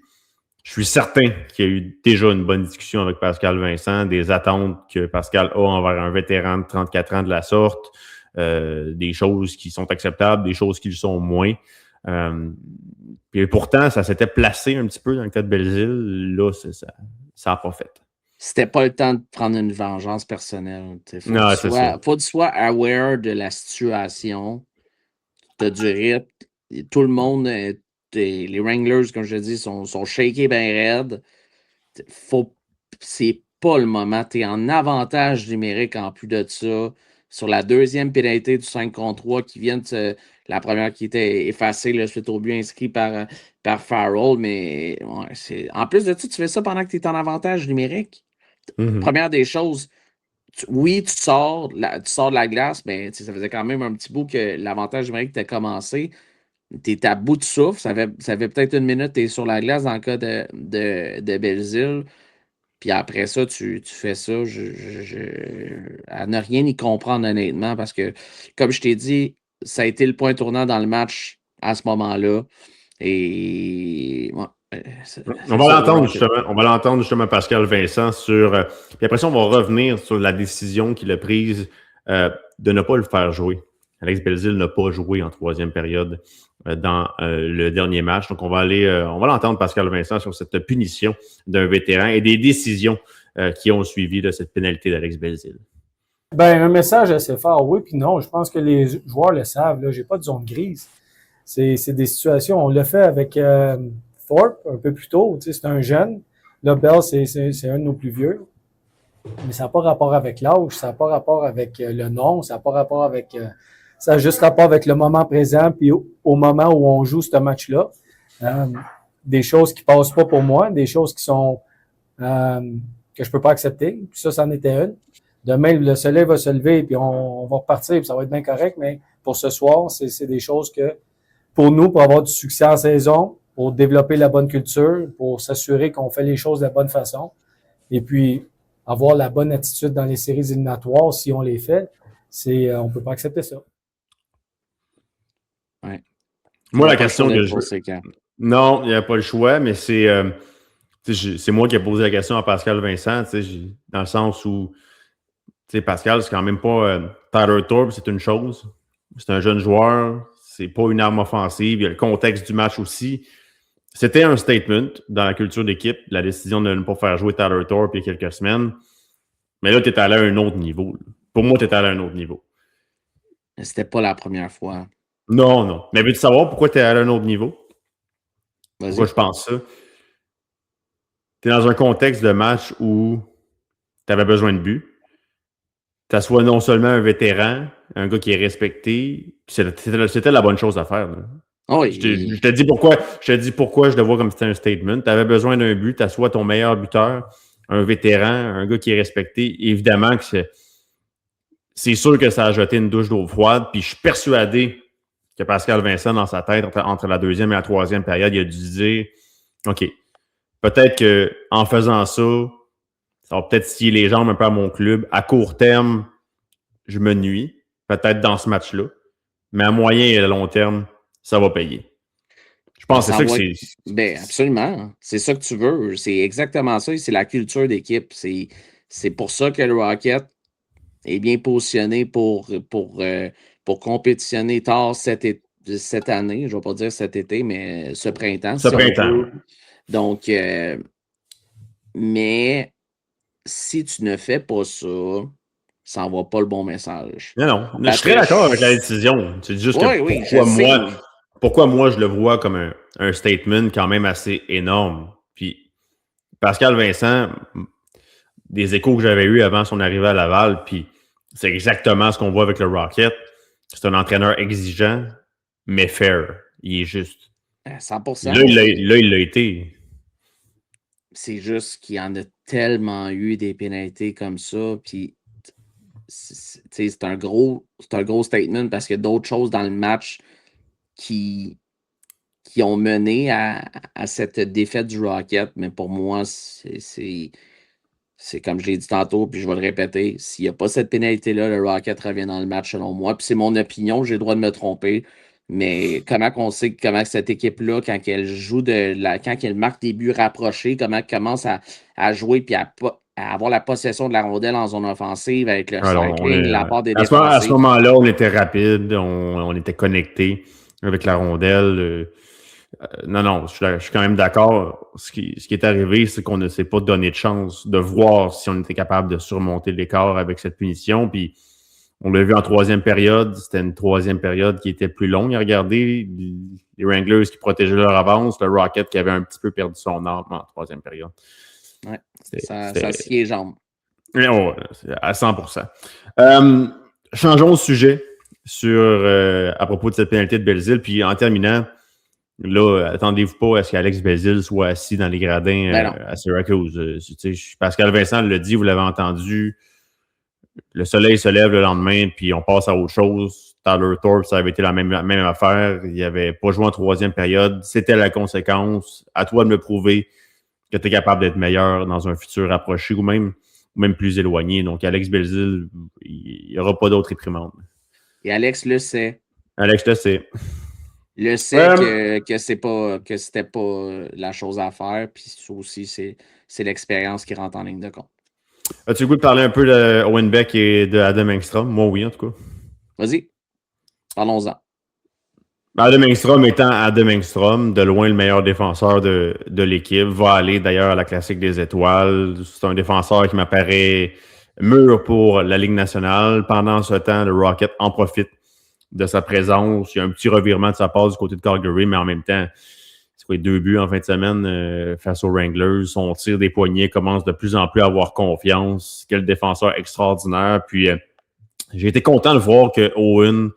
je suis certain qu'il y a eu déjà une bonne discussion avec Pascal Vincent, des attentes que Pascal a envers un vétéran de 34 ans de la sorte, des choses qui sont acceptables, des choses qui le sont moins. Puis pourtant, ça s'était placé un petit peu dans le cas de Belzile. Là, ça n'a pas fait. C'était pas le temps de prendre une vengeance personnelle. Faut que tu sois aware de la situation. Tu as du rythme. Tout le monde, les Wranglers, comme je dis, sont shakés bien raides. C'est pas le moment. Tu es en avantage numérique en plus de ça. Sur la deuxième pénalité du 5 contre 3 qui vient de la première qui était effacée là, suite au but inscrit par Farrell. Mais ouais, en plus de ça, tu fais ça pendant que tu es en avantage numérique. Première des choses, oui, tu sors de la glace, mais ça faisait quand même un petit bout que l'avantage numérique t'a commencé. Tu es à bout de souffle. Ça fait peut-être une minute, tu es sur la glace dans le cas de Belzile. Puis après ça, tu fais ça. À ne rien y comprendre honnêtement, parce que, comme je t'ai dit, ça a été le point tournant dans le match à ce moment-là. Et ouais, on va l'entendre justement Pascal Vincent sur. Puis après ça, on va revenir sur la décision qu'il a prise de ne pas le faire jouer. Alex Belzile n'a pas joué en troisième période dans le dernier match. Donc, on va l'entendre, Pascal Vincent, sur cette punition d'un vétéran et des décisions qui ont suivi de cette pénalité d'Alex Belzile. Ben, un message assez fort, oui, puis non. Je pense que les joueurs le savent. Là, j'ai pas de zone grise. C'est des situations. On l'a fait avec Thorpe un peu plus tôt. Tu sais, c'est un jeune. Là, Bell, c'est un de nos plus vieux. Mais ça n'a pas rapport avec l'âge, ça n'a pas rapport avec le nom, ça n'a pas rapport avec... ça a juste rapport avec le moment présent, puis au moment où on joue ce match-là. Des choses qui passent pas pour moi, des choses qui sont que je peux pas accepter. Puis ça en était une. Demain, le soleil va se lever, puis on va repartir, puis ça va être bien correct, mais pour ce soir, c'est des choses que, pour nous, pour avoir du succès en saison, pour développer la bonne culture, pour s'assurer qu'on fait les choses de la bonne façon, et puis avoir la bonne attitude dans les séries éliminatoires, si on les fait, on peut pas accepter ça. Ouais. Moi, la question que je... Non, il n'y a pas le choix, mais c'est moi qui ai posé la question à Pascal Vincent, dans le sens où Pascal, c'est quand même pas Tyler Thorpe, c'est une chose. C'est un jeune joueur, c'est pas une arme offensive, il y a le contexte du match aussi. C'était un statement dans la culture d'équipe, la décision de ne pas faire jouer Tyler Thorpe il y a quelques semaines. Mais là, tu es allé à un autre niveau. Pour moi, tu es allé à un autre niveau. C'était pas la première fois. Non. Mais veux-tu savoir pourquoi tu es allé à un autre niveau? Vas-y. Pourquoi je pense ça? Tu es dans un contexte de match où tu avais besoin de but. Tu assois non seulement un vétéran, un gars qui est respecté. C'était la bonne chose à faire. Là. Oh, je te dis pourquoi je le vois comme c'était un statement. Tu avais besoin d'un but, tu assois ton meilleur buteur, un vétéran, un gars qui est respecté. Évidemment que c'est sûr que ça a jeté une douche d'eau froide. Puis je suis persuadé que Pascal Vincent, dans sa tête, entre la deuxième et la troisième période, il a dû dire OK, peut-être qu'en faisant ça, ça va peut-être scier les jambes un peu à mon club. À court terme, je me nuis, peut-être dans ce match-là. Mais à moyen et à long terme, ça va payer. Je pense que c'est ça que c'est. Ben, absolument. C'est ça que tu veux. C'est exactement ça. C'est la culture d'équipe. C'est pour ça que le Rocket est bien positionné pour compétitionner tard cette année. Je ne vais pas dire cet été, mais ce printemps. Donc, mais si tu ne fais pas ça, ça n'envoie pas le bon message. Non. Je suis très d'accord avec la décision. C'est juste que pourquoi moi je le vois comme un statement quand même assez énorme. Puis Pascal Vincent, des échos que j'avais eus avant son arrivée à Laval, puis c'est exactement ce qu'on voit avec le Rocket. C'est un entraîneur exigeant, mais fair. Il est juste. 100%. Là, il l'a été. C'est juste qu'il y en a tellement eu des pénalités comme ça, puis c'est un gros statement parce qu'il y a d'autres choses dans le match qui ont mené à cette défaite du Rocket, mais pour moi, c'est comme je l'ai dit tantôt, puis je vais le répéter, s'il n'y a pas cette pénalité-là, le Rocket revient dans le match selon moi, puis c'est mon opinion, j'ai le droit de me tromper, mais comment cette équipe-là, quand elle joue quand elle marque des buts rapprochés, comment elle commence à jouer puis à avoir la possession de la rondelle en zone offensive avec le cycling, la part des défensifs. À ce moment-là, on était rapide, on était connecté avec la rondelle. Non, je suis quand même d'accord. Ce qui est arrivé, c'est qu'on ne s'est pas donné de chance de voir si on était capable de surmonter l'écart avec cette punition. Puis on l'a vu en troisième période. C'était une troisième période qui était plus longue à regarder. Les Wranglers qui protégeaient leur avance. Le Rocket qui avait un petit peu perdu son arme en troisième période. Ouais. Ça scie les jambes. Ouais, à 100%. Changeons de sujet à propos de cette pénalité de Belzile. Puis en terminant, là, attendez-vous pas à ce qu'Alex Belzile soit assis dans les gradins à Syracuse. Pascal Vincent l'a dit, vous l'avez entendu, le soleil se lève le lendemain, puis on passe à autre chose. Tyler Thorpe, ça avait été la même affaire. Il n'avait pas joué en troisième période. C'était la conséquence. À toi de me prouver que tu es capable d'être meilleur dans un futur rapproché ou même plus éloigné. Donc, Alex Belzile, il n'y aura pas d'autre réprimande. Et Alex le sait. Alex le sait. Le sait que c'était pas la chose à faire. Puis ça aussi, c'est l'expérience qui rentre en ligne de compte. As-tu le goût de parler un peu de Owen Beck et de Adam Engstrom? Moi, oui, en tout cas. Vas-y. Parlons-en. Adam Engstrom étant Adam Engstrom, de loin le meilleur défenseur de l'équipe, va aller d'ailleurs à la Classique des Étoiles. C'est un défenseur qui m'apparaît mûr pour la Ligue nationale. Pendant ce temps, le Rocket en profite de sa présence. Il y a un petit revirement de sa part du côté de Calgary, mais en même temps, c'est quoi, 2 buts en fin de semaine face aux Wranglers. Son tir des poignets commence de plus en plus à avoir confiance. Quel défenseur extraordinaire. Puis, j'ai été content de voir que Owen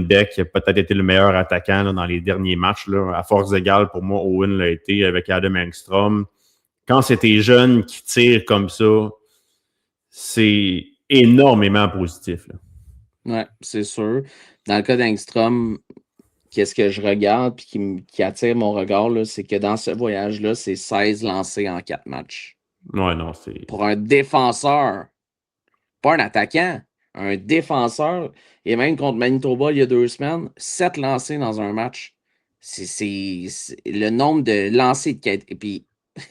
Beck a peut-être été le meilleur attaquant là, dans les derniers matchs. Là. À force égale, pour moi, Owen l'a été avec Adam Engstrom. Quand c'est tes jeunes qui tirent comme ça, c'est énormément positif. Oui, c'est sûr. Dans le cas d'Engstrom, qu'est-ce que je regarde et qui attire mon regard, là, c'est que dans ce voyage-là, c'est 16 lancés en 4 matchs. Ouais, non, c'est... Pour un défenseur, pas un attaquant, un défenseur, et même contre Manitoba il y a 2 semaines, 7 lancés dans un match. C'est le nombre de lancers de qualité. Et puis,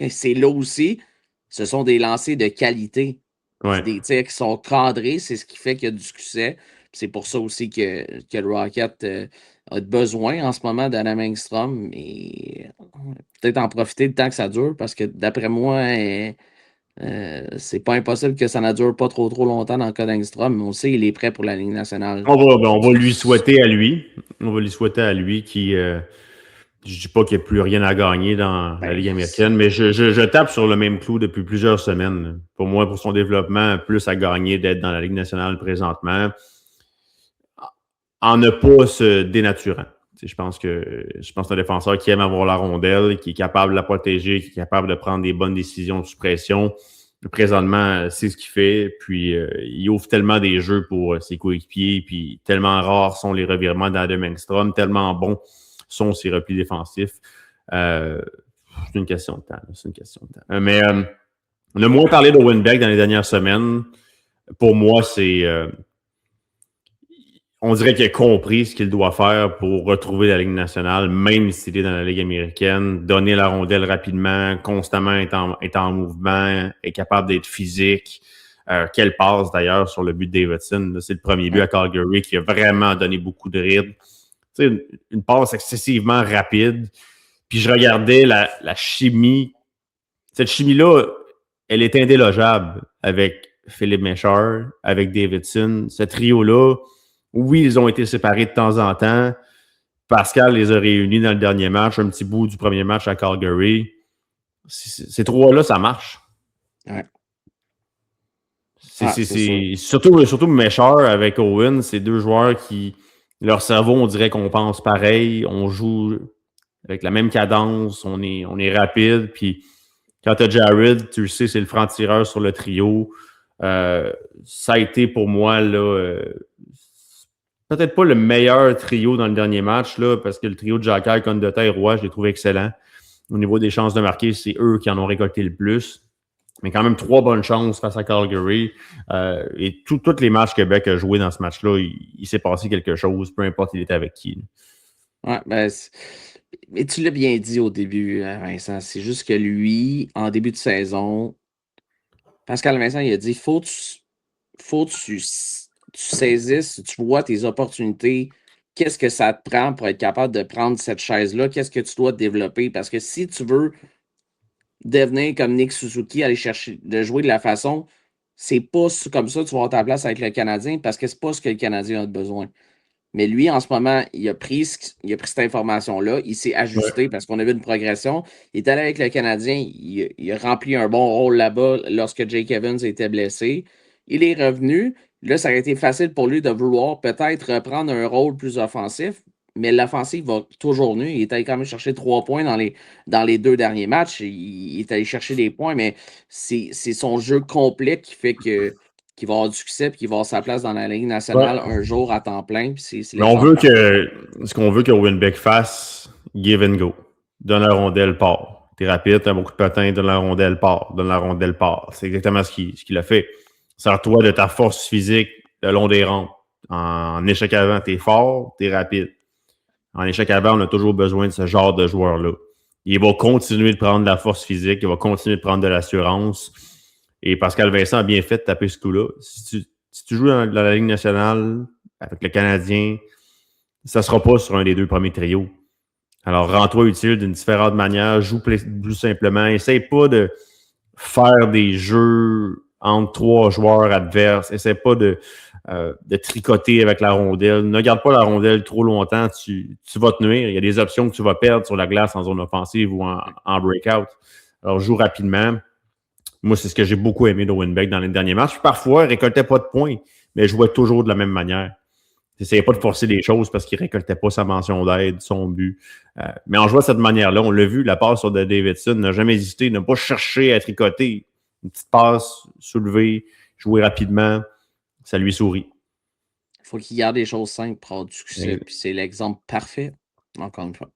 c'est là aussi, ce sont des lancers de qualité. Ouais. C'est des tirs qui sont cadrés, c'est ce qui fait qu'il y a du succès. C'est pour ça aussi que le Rocket a besoin en ce moment d'Adam Engstrom. Et peut-être en profiter le temps que ça dure, parce que d'après moi, c'est pas impossible que ça ne dure pas trop longtemps dans le cas d'Engstrom, mais on sait qu'il est prêt pour la Ligue nationale. On va lui souhaiter à lui. On va lui souhaiter à lui qui... je dis pas qu'il n'y a plus rien à gagner dans la Ligue américaine, mais je tape sur le même clou depuis plusieurs semaines. Pour moi, pour son développement, plus à gagner d'être dans la Ligue nationale présentement, en ne pas se dénaturant. Je pense que c'est un défenseur qui aime avoir la rondelle, qui est capable de la protéger, qui est capable de prendre des bonnes décisions sous pression. Présentement, c'est ce qu'il fait. Puis, il ouvre tellement des jeux pour ses coéquipiers. Puis, tellement rares sont les revirements d'Adam Engstrom, tellement bons sont ses replis défensifs. C'est une question de temps. Mais on a moins parlé d'Owen Beck dans les dernières semaines. Pour moi, c'est... on dirait qu'il a compris ce qu'il doit faire pour retrouver la Ligue nationale, même s'il est dans la Ligue américaine, donner la rondelle rapidement, constamment être en mouvement, être capable d'être physique. Quelle passe d'ailleurs sur le but de Davidson. Là, c'est le premier but à Calgary qui a vraiment donné beaucoup de rythme. Une passe excessivement rapide. Puis je regardais la chimie. Cette chimie-là, elle est indélogeable avec Philippe Méchard, avec Davidson. Ce trio-là, oui, ils ont été séparés de temps en temps. Pascal les a réunis dans le dernier match, un petit bout du premier match à Calgary. Ces trois-là, ça marche. Ouais. Surtout Méchard avec Owen, c'est 2 joueurs qui... Leur cerveau, on dirait qu'on pense pareil, on joue avec la même cadence, on est rapide, puis quand tu as Jared, tu le sais, c'est le franc-tireur sur le trio. Ça a été pour moi, là, peut-être pas le meilleur trio dans le dernier match, là, parce que le trio de Jacquard, Condota et Roy, je l'ai trouvé excellent. Au niveau des chances de marquer, c'est eux qui en ont récolté le plus. Mais quand même 3 bonnes chances face à Calgary. Et tous les matchs que Beck a joué dans ce match-là, il s'est passé quelque chose, peu importe il était avec qui. Ouais, mais tu l'as bien dit au début, Vincent. C'est juste que lui, en début de saison, Pascal Vincent, il a dit faut que tu saisisses, tu vois tes opportunités. Qu'est-ce que ça te prend pour être capable de prendre cette chaise-là? Qu'est-ce que tu dois développer? Parce que si tu veux devenir comme Nick Suzuki, aller chercher de jouer de la façon, c'est pas comme ça que tu vas avoir ta place avec le Canadien, parce que c'est pas ce que le Canadien a besoin. Mais lui, en ce moment, il a pris cette information-là, il s'est ajusté parce qu'on a vu une progression. Il est allé avec le Canadien, il a rempli un bon rôle là-bas lorsque Jake Evans était blessé. Il est revenu. Là, ça aurait été facile pour lui de vouloir peut-être reprendre un rôle plus offensif, mais l'offensive va toujours nuire. Il est allé quand même chercher 3 points dans les 2 derniers matchs. Il est allé chercher des points, mais c'est son jeu complet qui fait qu'il va avoir du succès et qu'il va avoir sa place dans la Ligue nationale un jour à temps plein. C'est Mais on veut ce qu'on veut que Winbeck fasse, give and go. Donne la rondelle, part. T'es rapide, t'as beaucoup de patins, donne la rondelle, part. Donne la rondelle, part. C'est exactement ce qu'il a fait. Sers-toi de ta force physique le long des rampes. En échec avant, t'es fort, t'es rapide. En échec avant, on a toujours besoin de ce genre de joueur-là. Il va continuer de prendre de la force physique, il va continuer de prendre de l'assurance. Et Pascal Vincent a bien fait de taper ce coup-là. Si tu joues dans la Ligue nationale avec le Canadien, ça ne sera pas sur un des 2 premiers trios. Alors, rends-toi utile d'une différente manière, joue plus simplement. Essaye pas de faire des jeux entre 3 joueurs adverses. Essaye pas de tricoter avec la rondelle. Ne garde pas la rondelle trop longtemps, tu vas te nuire. Il y a des options que tu vas perdre sur la glace en zone offensive ou en breakout. Alors, joue rapidement. Moi, c'est ce que j'ai beaucoup aimé de Winbeck dans les derniers matchs. Parfois, il ne récoltait pas de points, mais il jouait toujours de la même manière. Il n'essayait pas de forcer des choses parce qu'il ne récoltait pas sa mention d'aide, son but. Mais en jouant de cette manière-là, on l'a vu, la passe sur Davidson, n'a jamais hésité, n'a pas cherché à tricoter. Une petite passe, soulever, jouer rapidement, ça lui sourit. Il faut qu'il garde des choses simples pour avoir du succès. Puis c'est l'exemple parfait, encore une fois.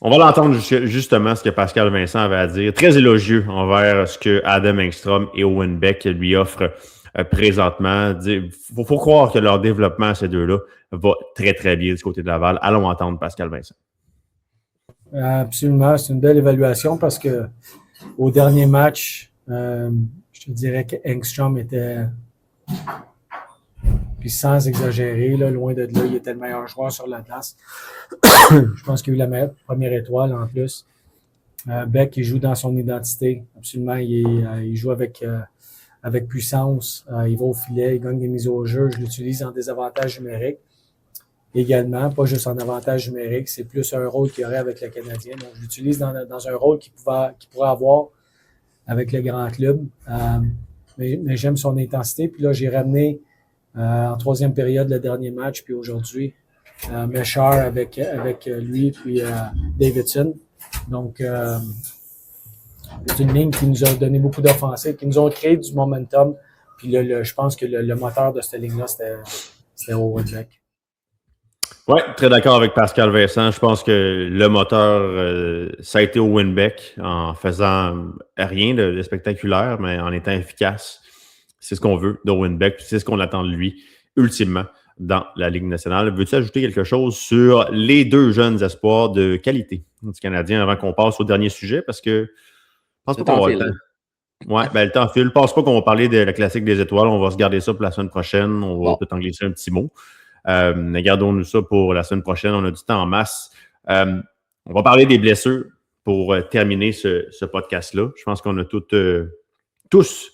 On va l'entendre justement ce que Pascal Vincent avait à dire. Très élogieux envers ce que Adam Engstrom et Owen Beck lui offrent présentement. Il faut croire que leur développement, ces deux-là, va très, très bien du côté de Laval. Allons entendre Pascal Vincent. Absolument. C'est une belle évaluation parce que au dernier match, je te dirais que Engstrom était, puis sans exagérer, là, loin de là, il était le meilleur joueur sur la glace. Je pense qu'il a eu la première étoile en plus. Beck, il joue dans son identité. Absolument, il joue avec puissance. Il va au filet, il gagne des mises au jeu. Je l'utilise en désavantage numérique. Également, pas juste en avantage numérique, c'est plus un rôle qu'il y aurait avec le Canadien. Donc, je l'utilise dans un rôle qu'il pourrait avoir avec le grand club. Mais j'aime son intensité. Puis là, j'ai ramené en 3e période le dernier match, puis aujourd'hui, Meshar avec lui, puis Davidson. Donc, c'est une ligne qui nous a donné beaucoup d'offensives, qui nous ont créé du momentum. Puis là, je pense que le moteur de cette ligne-là, c'était Owen Beck. Oui, très d'accord avec Pascal Vincent. Je pense que le moteur, ça a été Owen Beck en faisant rien de spectaculaire, mais en étant efficace. C'est ce qu'on veut d'Owen Beck, puis c'est ce qu'on attend de lui, ultimement, dans la Ligue nationale. Veux-tu ajouter quelque chose sur les 2 jeunes espoirs de qualité du Canadien avant qu'on passe au dernier sujet? Parce que je pense pas qu'on va le temps. Oui, le temps file. Je pense pas qu'on va parler de la classique des étoiles. On va se garder ça pour la semaine prochaine. On va peut-être en glisser un petit mot. Gardons-nous ça pour la semaine prochaine. On a du temps en masse. On va parler des blessures pour terminer ce podcast-là. Je pense qu'on a tous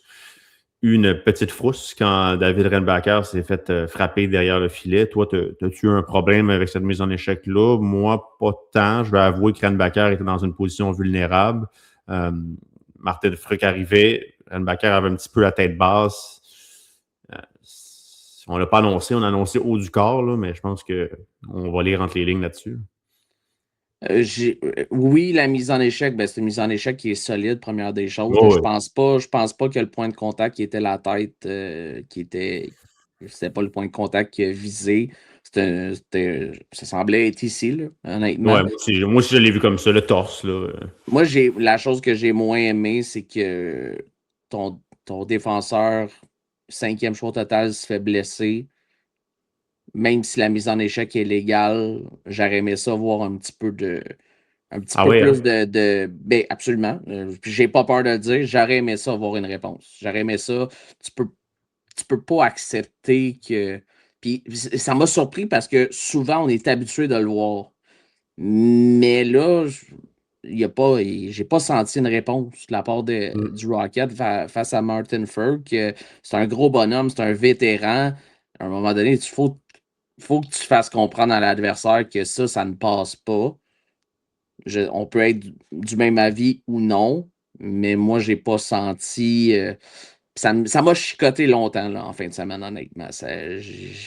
une petite frousse quand David Renbacker s'est fait frapper derrière le filet. Toi, as-tu eu un problème avec cette mise en échec-là? Moi, pas tant. Je vais avouer que Renbacker était dans une position vulnérable. Martin Fruc arrivait. Renbacker avait un petit peu la tête basse. On ne l'a pas annoncé. On a annoncé haut du corps, là, mais je pense qu'on va lire entre les lignes là-dessus. Oui, la mise en échec, c'est une mise en échec qui est solide, première des choses. Je pense pas que le point de contact qui était la tête, c'était pas le point de contact qui a visé. Ça semblait être ici, là, honnêtement. Ouais, moi aussi, je l'ai vu comme ça, le torse. Là. Moi, la chose que j'ai moins aimé, c'est que ton défenseur, 5e choix total, se fait blesser. Même si la mise en échec est légale, j'aurais aimé ça voir un petit peu plus de absolument. J'ai pas peur de le dire. J'aurais aimé ça avoir une réponse. J'aurais aimé ça. Tu peux pas accepter que. Puis ça m'a surpris parce que souvent on est habitué de le voir. Mais là, j'ai pas senti une réponse de la part du Rocket face à Martin Ferg. C'est un gros bonhomme, c'est un vétéran. À un moment donné, il faut faut que tu fasses comprendre à l'adversaire que ça ne passe pas. On peut être du même avis ou non, mais moi, j'ai pas senti. Ça m'a chicoté longtemps là, en fin de semaine, honnêtement.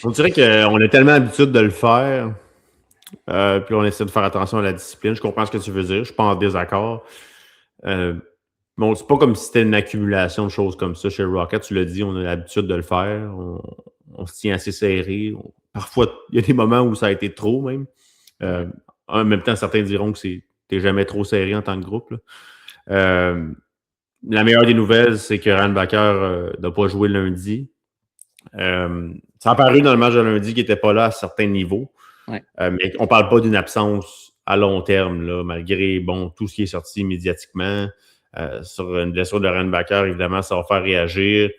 On dirait qu'on a tellement l'habitude de le faire. Puis on essaie de faire attention à la discipline. Je comprends ce que tu veux dire. Je ne suis pas en désaccord. Mais c'est pas comme si c'était une accumulation de choses comme ça chez Rocket. Tu l'as dit, on a l'habitude de le faire. On se tient assez serré. Parfois, il y a des moments où ça a été trop même. En même temps, certains diront que t'es jamais trop serré en tant que groupe. La meilleure des nouvelles, c'est que Ryan n'a pas joué lundi. Ça a apparu dans le match de lundi qu'il n'était pas là à certains niveaux. Ouais. Mais on ne parle pas d'une absence à long terme, là, malgré tout ce qui est sorti médiatiquement. Sur une blessure de Ryan, évidemment, ça va faire réagir.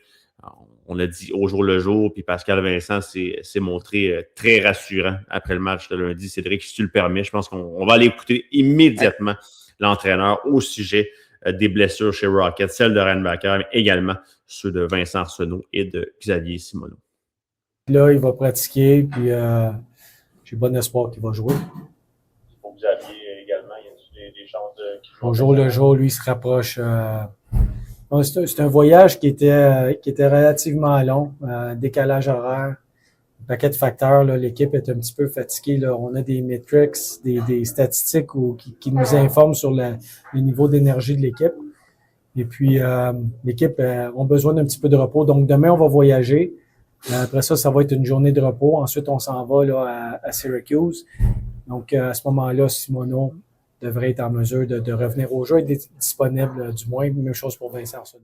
On l'a dit au jour le jour, puis Pascal Vincent s'est montré très rassurant après le match de lundi. Cédric, si tu le permets, je pense qu'on va aller écouter immédiatement l'entraîneur au sujet des blessures chez Rocket, celle de Ryan Backer, mais également ceux de Vincent Arsenault et de Xavier Simoneau. Là, il va pratiquer, puis j'ai bon espoir qu'il va jouer. Pour Xavier également, il y a des chances qu'il joue. Au jour le jour, lui, il se rapproche. C'est un voyage qui était relativement long, décalage horaire, un paquet de facteurs. Là, l'équipe est un petit peu fatiguée. Là. On a des metrics, des statistiques qui nous informent sur le niveau d'énergie de l'équipe. Et puis, l'équipe a besoin d'un petit peu de repos. Donc, demain, on va voyager. Après ça va être une journée de repos. Ensuite, on s'en va là, à Syracuse. Donc, à ce moment-là, Simoneau devrait être en mesure de revenir au jeu et d'être disponible du moins. Même chose pour Vincent Arsenault.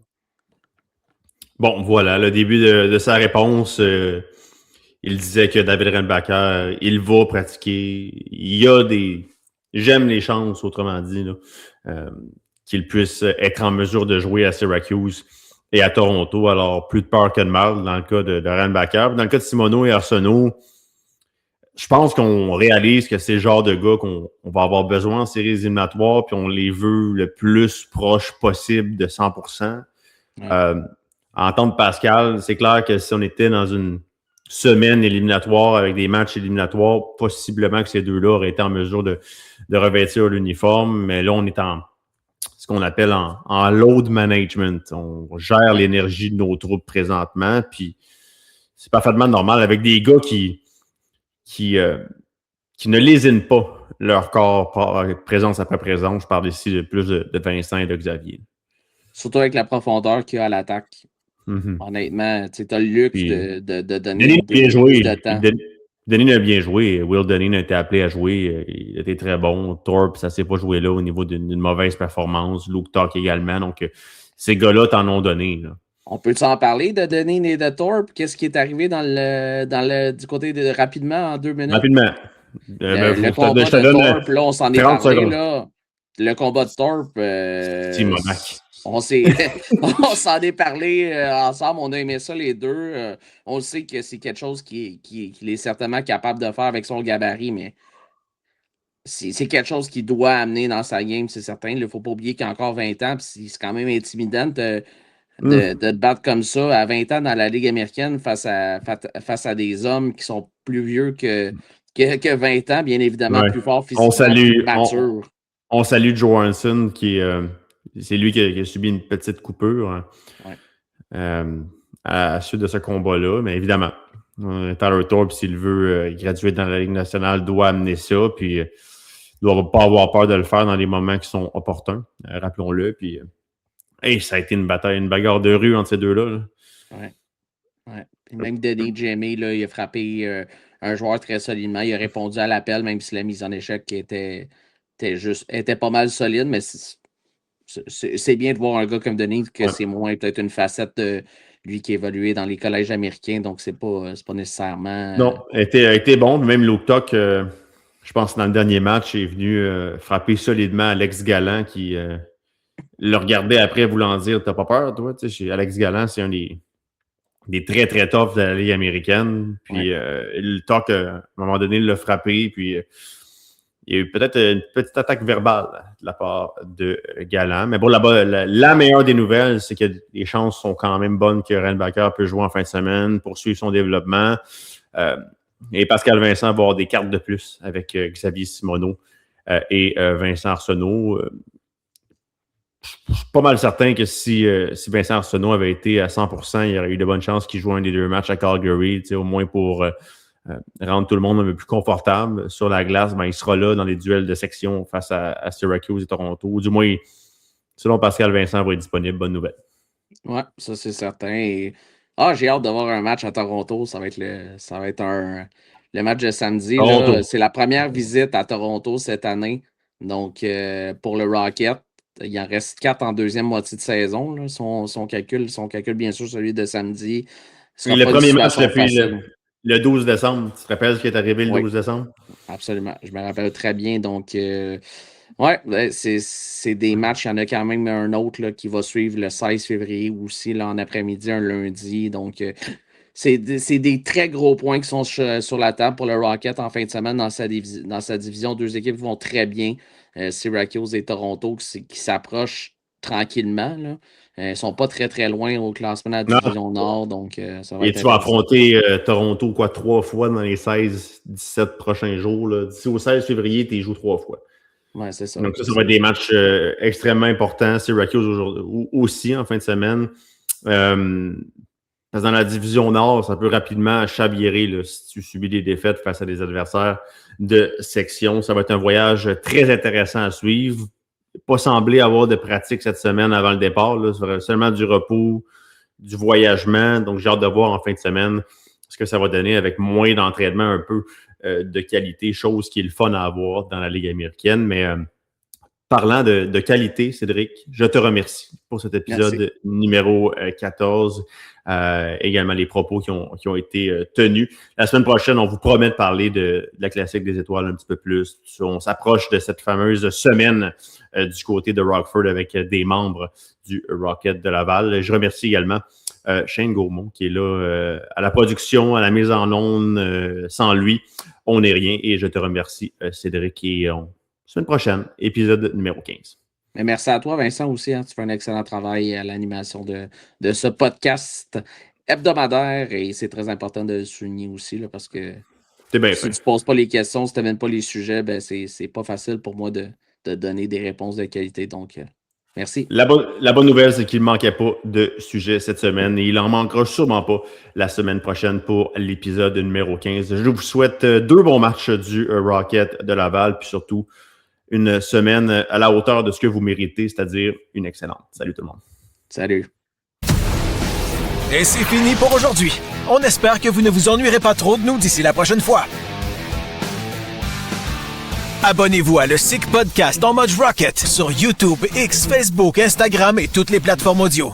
Bon, voilà, le début de sa réponse. Il disait que David Ryan, il va pratiquer. Il y a j'aime les chances, autrement dit, là, qu'il puisse être en mesure de jouer à Syracuse et à Toronto. Alors, plus de peur que de mal dans le cas de Ryan Backer. Dans le cas de Simoneau et Arsenault, je pense qu'on réalise que c'est le genre de gars qu'on va avoir besoin en séries éliminatoires, puis on les veut le plus proche possible de 100%. Ouais. En tant que Pascal, c'est clair que si on était dans une semaine éliminatoire avec des matchs éliminatoires, possiblement que ces deux-là auraient été en mesure de revêtir l'uniforme, mais là, on est en ce qu'on appelle en load management. On gère l'énergie de nos troupes présentement, puis c'est parfaitement normal avec des gars qui ne lésinent pas leur corps présence après présence. Je parle ici de plus de Vincent et de Xavier. Surtout avec la profondeur qu'il y a à l'attaque. Mm-hmm. Honnêtement, tu as le luxe de donner bien joué. De temps. Denis a bien joué. Will Denis a été appelé à jouer. Il était très bon. Thorpe, ça ne s'est pas joué là au niveau d'une mauvaise performance. Luke Talk également. Donc, ces gars-là t'en ont donné. Là. On peut en parler de Denis et de Thorpe? Qu'est-ce qui est arrivé du côté rapidement en 2 minutes? Rapidement. Le combat de Thorpe, là, on s'en est parlé. Là. Le combat de Thorpe. On s'en est parlé ensemble, on a aimé ça les deux. On sait que c'est quelque chose qu'il est certainement capable de faire avec son gabarit, mais c'est quelque chose qu'il doit amener dans sa game, c'est certain. Il ne faut pas oublier qu'il a encore 20 ans, puis c'est quand même intimidant de te battre comme ça à 20 ans dans la Ligue américaine face à des hommes qui sont plus vieux que 20 ans, bien évidemment, plus forts physiquement, plus matures. On salue Joe Hansen qui c'est lui qui a subi une petite coupure à la suite de ce combat-là. Mais évidemment, Tyler Thorpe, s'il veut graduer dans la Ligue nationale, doit amener ça. Puis, il ne doit pas avoir peur de le faire dans les moments qui sont opportuns. Rappelons-le. Puis, ça a été une bataille, une bagarre de rue entre ces deux-là. Là. Ouais. Puis même Denis Jamie, là, il a frappé un joueur très solidement. Il a répondu à l'appel, même si la mise en échec était pas mal solide, mais c'est bien de voir un gars comme Denis que c'est moins peut-être une facette de lui qui évoluait dans les collèges américains, donc c'est pas nécessairement... Non, a été bon. Même Luke Talk, je pense dans le dernier match, est venu frapper solidement Alex Galland qui le regardait après voulant dire « T'as pas peur, toi? » Alex Galland, c'est un des très, très toughs de la Ligue américaine. Puis le Talk, à un moment donné, il l'a frappé, puis... il y a eu peut-être une petite attaque verbale de la part de Galland. Mais bon, là-bas, la meilleure des nouvelles, c'est que les chances sont quand même bonnes que Ryan Backer peut jouer en fin de semaine, poursuivre son développement. Et Pascal Vincent va avoir des cartes de plus avec Xavier Simoneau et Vincent Arsenault. Je suis pas mal certain que si Vincent Arsenault avait été à 100%, il y aurait eu de bonnes chances qu'il joue un des 2 matchs à Calgary, au moins pour rendre tout le monde un peu plus confortable sur la glace. Ben, il sera là dans les duels de section face à Syracuse et Toronto. Ou du moins, selon Pascal Vincent, va être disponible. Bonne nouvelle. Oui, ça c'est certain. Et... j'ai hâte d'avoir un match à Toronto. Ça va être le match de samedi. Là, c'est la première visite à Toronto cette année. Donc, pour le Rocket, il en reste 4 en deuxième moitié de saison. Là. Son calcul, bien sûr, celui de samedi. Et le premier match depuis le 12 décembre. Tu te rappelles ce qui est arrivé le 12 décembre? Absolument. Je me rappelle très bien. Donc, c'est des matchs. Il y en a quand même un autre là, qui va suivre le 16 février aussi, là, en après-midi, un lundi. Donc, c'est des très gros points qui sont sur la table pour le Rocket en fin de semaine dans sa division. 2 équipes vont très bien. Syracuse et Toronto qui s'approchent tranquillement. Là. Ils ne sont pas très, très loin au classement de la division Nord. Donc, ça va et tu vas affronter Toronto 3 fois dans les 16-17 prochains jours. Là. D'ici au 16 février, tu y joues 3 fois. Ouais, c'est ça. Donc, ça va être des matchs extrêmement importants. Syracuse aussi en fin de semaine. Parce que dans la division Nord, ça peut rapidement chavirer là, si tu subis des défaites face à des adversaires de section. Ça va être un voyage très intéressant à suivre. Pas semblé avoir de pratique cette semaine avant le départ. Là. C'est seulement du repos, du voyagement. Donc, j'ai hâte de voir en fin de semaine ce que ça va donner avec moins d'entraînement un peu de qualité, chose qui est le fun à avoir dans la Ligue américaine. Mais parlant de qualité, Cédric, je te remercie pour cet épisode numéro 14. Également les propos qui ont été tenus. La semaine prochaine, on vous promet de parler de la Classique des Étoiles un petit peu plus. On s'approche de cette fameuse semaine du côté de Rockford avec des membres du Rocket de Laval. Je remercie également Shane Gaumont qui est là à la production, à la mise en onde. Sans lui, on n'est rien. Et je te remercie, Cédric. Et semaine prochaine, épisode numéro 15. Mais merci à toi, Vincent, aussi. Hein. Tu fais un excellent travail à l'animation de ce podcast hebdomadaire. Et c'est très important de le souligner aussi, là, parce que si tu ne poses pas les questions, si tu n'amènes pas les sujets, ben c'est pas facile pour moi de donner des réponses de qualité. Donc, merci. La bonne nouvelle, c'est qu'il ne manquait pas de sujet cette semaine. Et il n'en manquera sûrement pas la semaine prochaine pour l'épisode numéro 15. Je vous souhaite 2 bons matchs du Rocket de Laval, puis surtout une semaine à la hauteur de ce que vous méritez, c'est-à-dire une excellente. Salut tout le monde. Salut. Et c'est fini pour aujourd'hui. On espère que vous ne vous ennuierez pas trop de nous d'ici la prochaine fois. Abonnez-vous à le Sick Podcast en mode Rocket sur YouTube, X, Facebook, Instagram et toutes les plateformes audio.